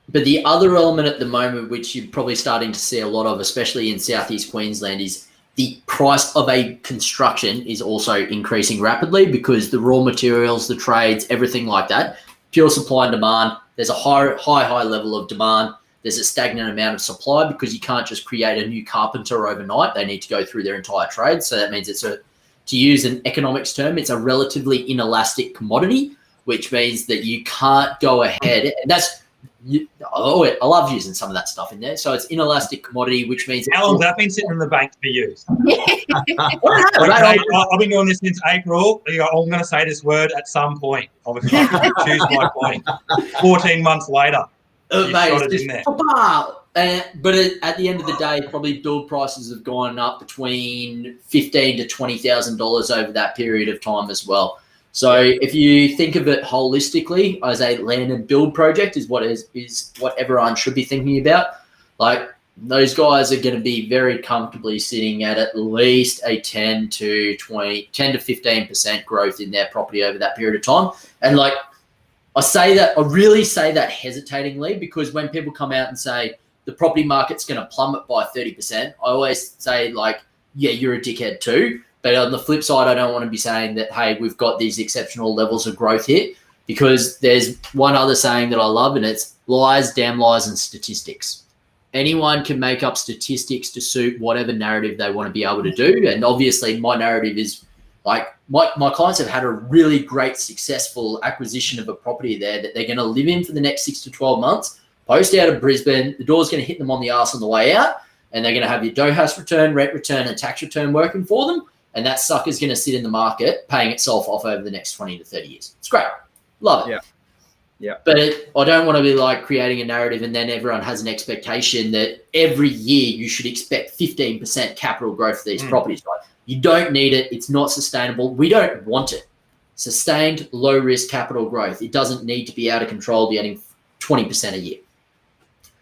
But the other element at the moment, which you're probably starting to see a lot of, especially in Southeast Queensland, is the price of a construction is also increasing rapidly because the raw materials, the trades, everything like that, pure supply and demand. There's a high level of demand. There's a stagnant amount of supply because you can't just create a new carpenter overnight. They need to go through their entire trade. So that means to use an economics term, it's a relatively inelastic commodity, which means that you can't go ahead. And I love using some of that stuff in there. So it's inelastic commodity, which means... How long has that been sitting in the bank to be used? I've been doing this since April. I'm going to say this word at some point. I'll choose my point. 14 months later, you got it in there. But at the end of the day, probably build prices have gone up between $15,000 to $20,000 over that period of time as well. So if you think of it holistically as a land and build project is what everyone should be thinking about. Like those guys are going to be very comfortably sitting at least a 10 to 15% growth in their property over that period of time. And like I really say that hesitatingly because when people come out and say the property market's going to plummet by 30%, I always say like, yeah, you're a dickhead too. But on the flip side, I don't want to be saying that, hey, we've got these exceptional levels of growth here because there's one other saying that I love and it's lies, damn lies, and statistics. Anyone can make up statistics to suit whatever narrative they want to be able to do. And obviously my narrative is like my clients have had a really great successful acquisition of a property there that they're going to live in for the next 6 to 12 months, post out of Brisbane, the door's going to hit them on the arse on the way out, and they're going to have your DOHAS return, rent return, and tax return working for them. And that sucker's going to sit in the market paying itself off over the next 20 to 30 years. It's great. Love it. Yeah. But I don't want to be like creating a narrative and then everyone has an expectation that every year you should expect 15% capital growth for these properties. Right? You don't need it. It's not sustainable. We don't want it. Sustained low-risk capital growth. It doesn't need to be out of control, be getting 20% a year.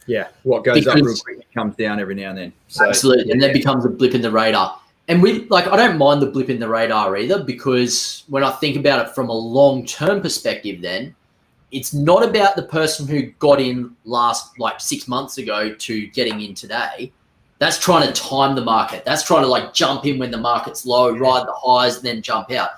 Yeah. What goes up real quick comes down every now and then. So, absolutely. And then becomes a blip in the radar. And I don't mind the blip in the radar either because when I think about it from a long-term perspective then, it's not about the person who got in last 6 months ago to getting in today. That's trying to time the market. That's trying to jump in when the market's low, ride the highs, and then jump out.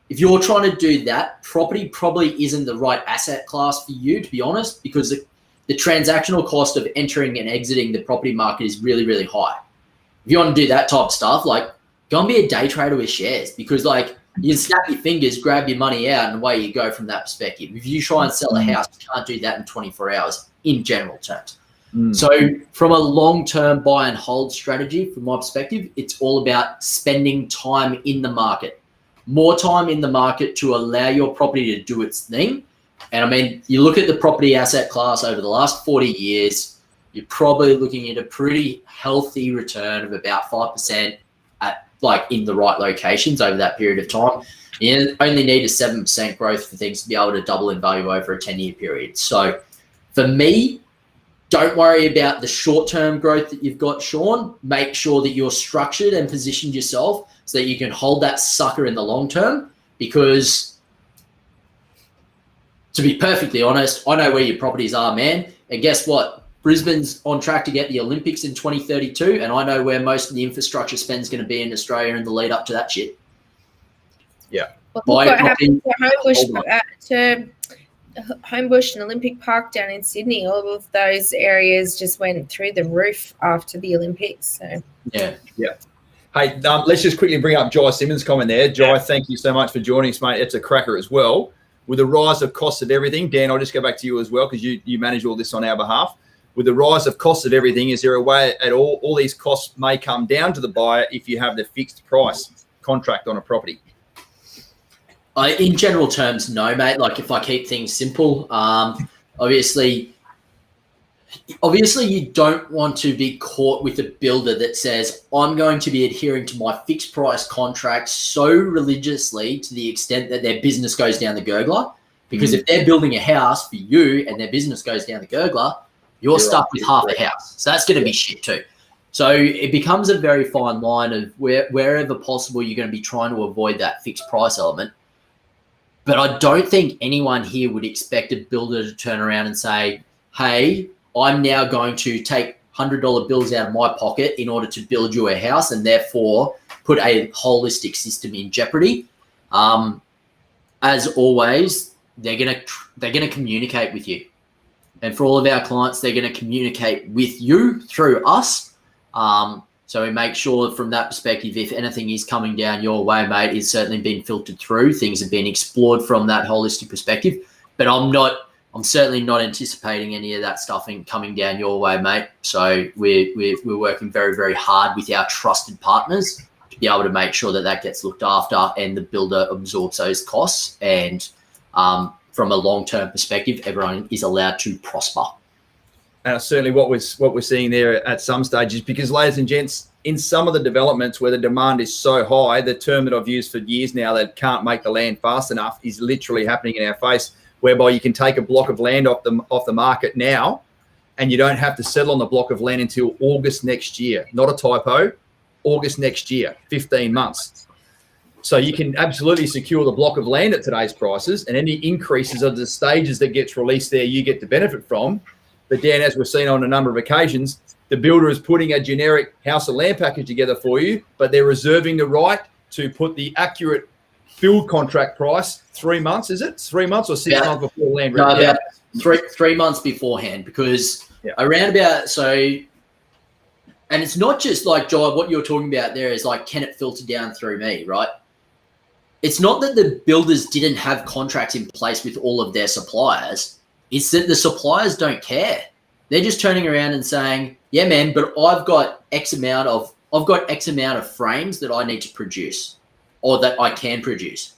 If you're trying to do that, property probably isn't the right asset class for you, to be honest, because the transactional cost of entering and exiting the property market is really, really high. If you want to do that type of stuff, go and be a day trader with shares because you can snap your fingers, grab your money out, and away you go from that perspective. If you try and sell a house, you can't do that in 24 hours in general terms. So from a long-term buy and hold strategy, from my perspective, it's all about spending time in the market, more time in the market to allow your property to do its thing. And I mean, you look at the property asset class over the last 40 years, you're probably looking at a pretty healthy return of about 5% at in the right locations over that period of time. You only need a 7% growth for things to be able to double in value over a 10-year period. So for me, don't worry about the short-term growth that you've got, Sean. Make sure that you're structured and positioned yourself so that you can hold that sucker in the long term because to be perfectly honest, I know where your properties are, man. And guess what? Brisbane's on track to get the Olympics in 2032, and I know where most of the infrastructure spend is going to be in Australia in the lead up to that shit. Yeah. Well, look what happened to Homebush and Olympic Park down in Sydney. All of those areas just went through the roof after the Olympics. So yeah. Hey, let's just quickly bring up Jai Simmons' comment there. Jai, thank you so much for joining us, mate. It's a cracker as well. With the rise of costs of everything, Dan, I'll just go back to you as well because you manage all this on our behalf. With the rise of costs of everything, is there a way at all these costs may come down to the buyer if you have the fixed price contract on a property? In general terms, no, mate. If I keep things simple, obviously Obviously, you don't want to be caught with a builder that says, I'm going to be adhering to my fixed price contract so religiously to the extent that their business goes down the gurgler. Because if they're building a house for you and their business goes down the gurgler, you're stuck with half the house. So that's going to be shit too. So it becomes a very fine line of wherever possible, you're going to be trying to avoid that fixed price element. But I don't think anyone here would expect a builder to turn around and say, hey, I'm now going to take $100 bills out of my pocket in order to build you a house and therefore put a holistic system in jeopardy. As always, they're gonna communicate with you. And for all of our clients, they're going to communicate with you through us. So we make sure from that perspective, if anything is coming down your way, mate, it's certainly been filtered through. Things have been explored from that holistic perspective. But I'm certainly not anticipating any of that stuff coming down your way, mate. So we're working very, very hard with our trusted partners to be able to make sure that that gets looked after and the builder absorbs those costs. And from a long-term perspective, everyone is allowed to prosper. And certainly what we're seeing there at some stages, because ladies and gents, in some of the developments where the demand is so high, the term that I've used for years now that can't make the land fast enough is literally happening in our face, whereby you can take a block of land off the market now and you don't have to settle on the block of land until August next year. Not a typo, August next year, 15 months. So you can absolutely secure the block of land at today's prices, and any increases of the stages that gets released there, you get to benefit from. But Dan, as we've seen on a number of occasions, the builder is putting a generic house and land package together for you, but they're reserving the right to put the accurate build contract price 3 months, is it? 3 months or 6 months before land? No, about 3 months beforehand, because around about, so, and it's not just like, Jai, what you're talking about there is like, can it filter down through me, right? It's not that the builders didn't have contracts in place with all of their suppliers. It's that the suppliers don't care. They're just turning around and saying, yeah, man, but I've got X amount of frames that I need to produce or that I can produce.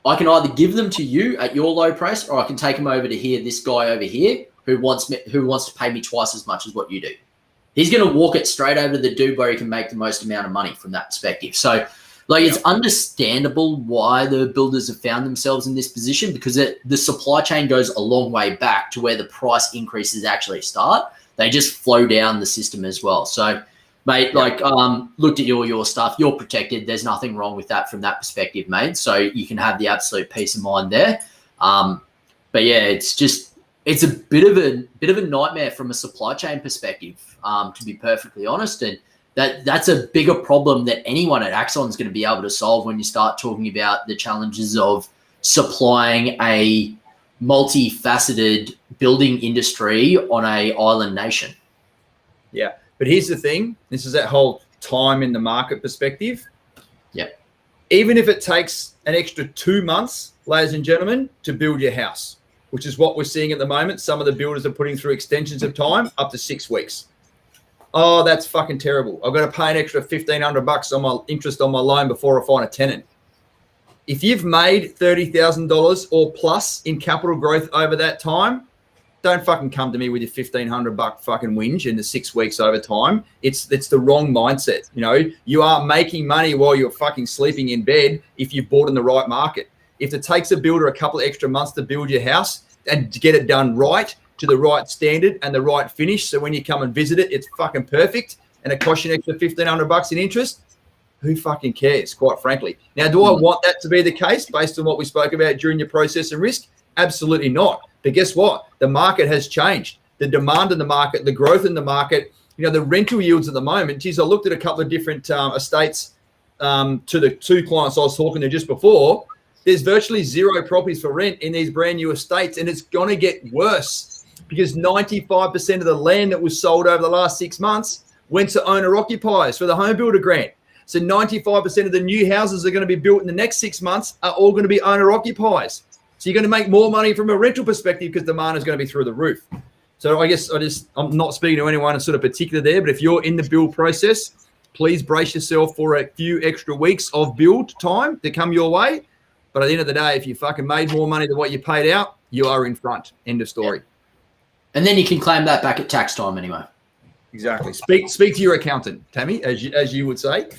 I can either give them to you at your low price, or I can take them over to here, this guy over here who wants to pay me twice as much as what you do. He's going to walk it straight over to the dude where he can make the most amount of money from that perspective. So, like, it's understandable why the builders have found themselves in this position, because the supply chain goes a long way back to where the price increases actually start. They just flow down the system as well. So, mate, looked at your stuff. You're protected. There's nothing wrong with that from that perspective, mate. So you can have the absolute peace of mind there. But yeah, it's a bit of a nightmare from a supply chain perspective, to be perfectly honest. And that's a bigger problem that anyone at Axon is going to be able to solve when you start talking about the challenges of supplying a multifaceted building industry on a island nation. Yeah. But here's the thing. This is that whole time in the market perspective. Yep. Even if it takes an extra 2 months, ladies and gentlemen, to build your house, which is what we're seeing at the moment. Some of the builders are putting through extensions of time up to 6 weeks. Oh, that's fucking terrible. I've got to pay an extra $1,500 on my interest on my loan before I find a tenant. If you've made $30,000 or plus in capital growth over that time, don't fucking come to me with your $1,500 fucking whinge in the 6 weeks over time. It's the wrong mindset. You know, you are making money while you're fucking sleeping in bed if you've bought in the right market. If it takes a builder a couple of extra months to build your house and to get it done right, to the right standard and the right finish, so when you come and visit it, it's fucking perfect, and it costs you an extra $1,500 in interest, who fucking cares, quite frankly? Now, do I want that to be the case based on what we spoke about during your process and risk? Absolutely not. But guess what? The market has changed. The demand in the market, the growth in the market, you know, the rental yields at the moment. Geez, I looked at a couple of different estates to the two clients I was talking to just before. There's virtually zero properties for rent in these brand new estates, and it's going to get worse because 95% of the land that was sold over the last 6 months went to owner-occupiers for the home builder grant. So 95% of the new houses that are going to be built in the next 6 months are all going to be owner-occupiers. So you're going to make more money from a rental perspective because demand is going to be through the roof. So I guess I'm not speaking to anyone in sort of particular there, but if you're in the build process, please brace yourself for a few extra weeks of build time to come your way. But at the end of the day, if you fucking made more money than what you paid out, you are in front. End of story. And then you can claim that back at tax time anyway. Exactly. Speak to your accountant, Tammy, as you would say.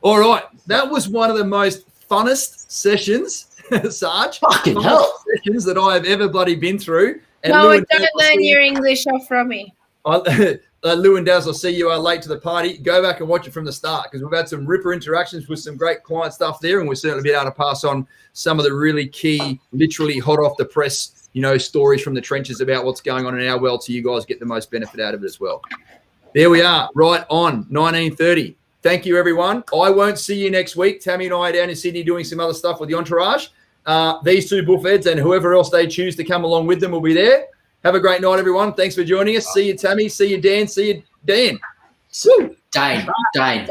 All right. That was one of the most funnest sessions, Sarge. Fucking hell. Sessions that I have ever bloody been through. And No, Lou and don't Daz, learn your English off from me. Lou and Daz, I'll see you are late to the party. Go back and watch it from the start because we've had some ripper interactions with some great client stuff there, and we'll certainly be able to pass on some of the really key, literally hot off the press, stories from the trenches about what's going on in our world, so you guys get the most benefit out of it as well. There we are, right on 19:30. Thank you, everyone. I won't see you next week. Tammy and I are down in Sydney doing some other stuff with the entourage. These two bullfeds and whoever else they choose to come along with them will be there. Have a great night, everyone. Thanks for joining us. See you, Tammy. See you, Dan. See you, Dan. Dane.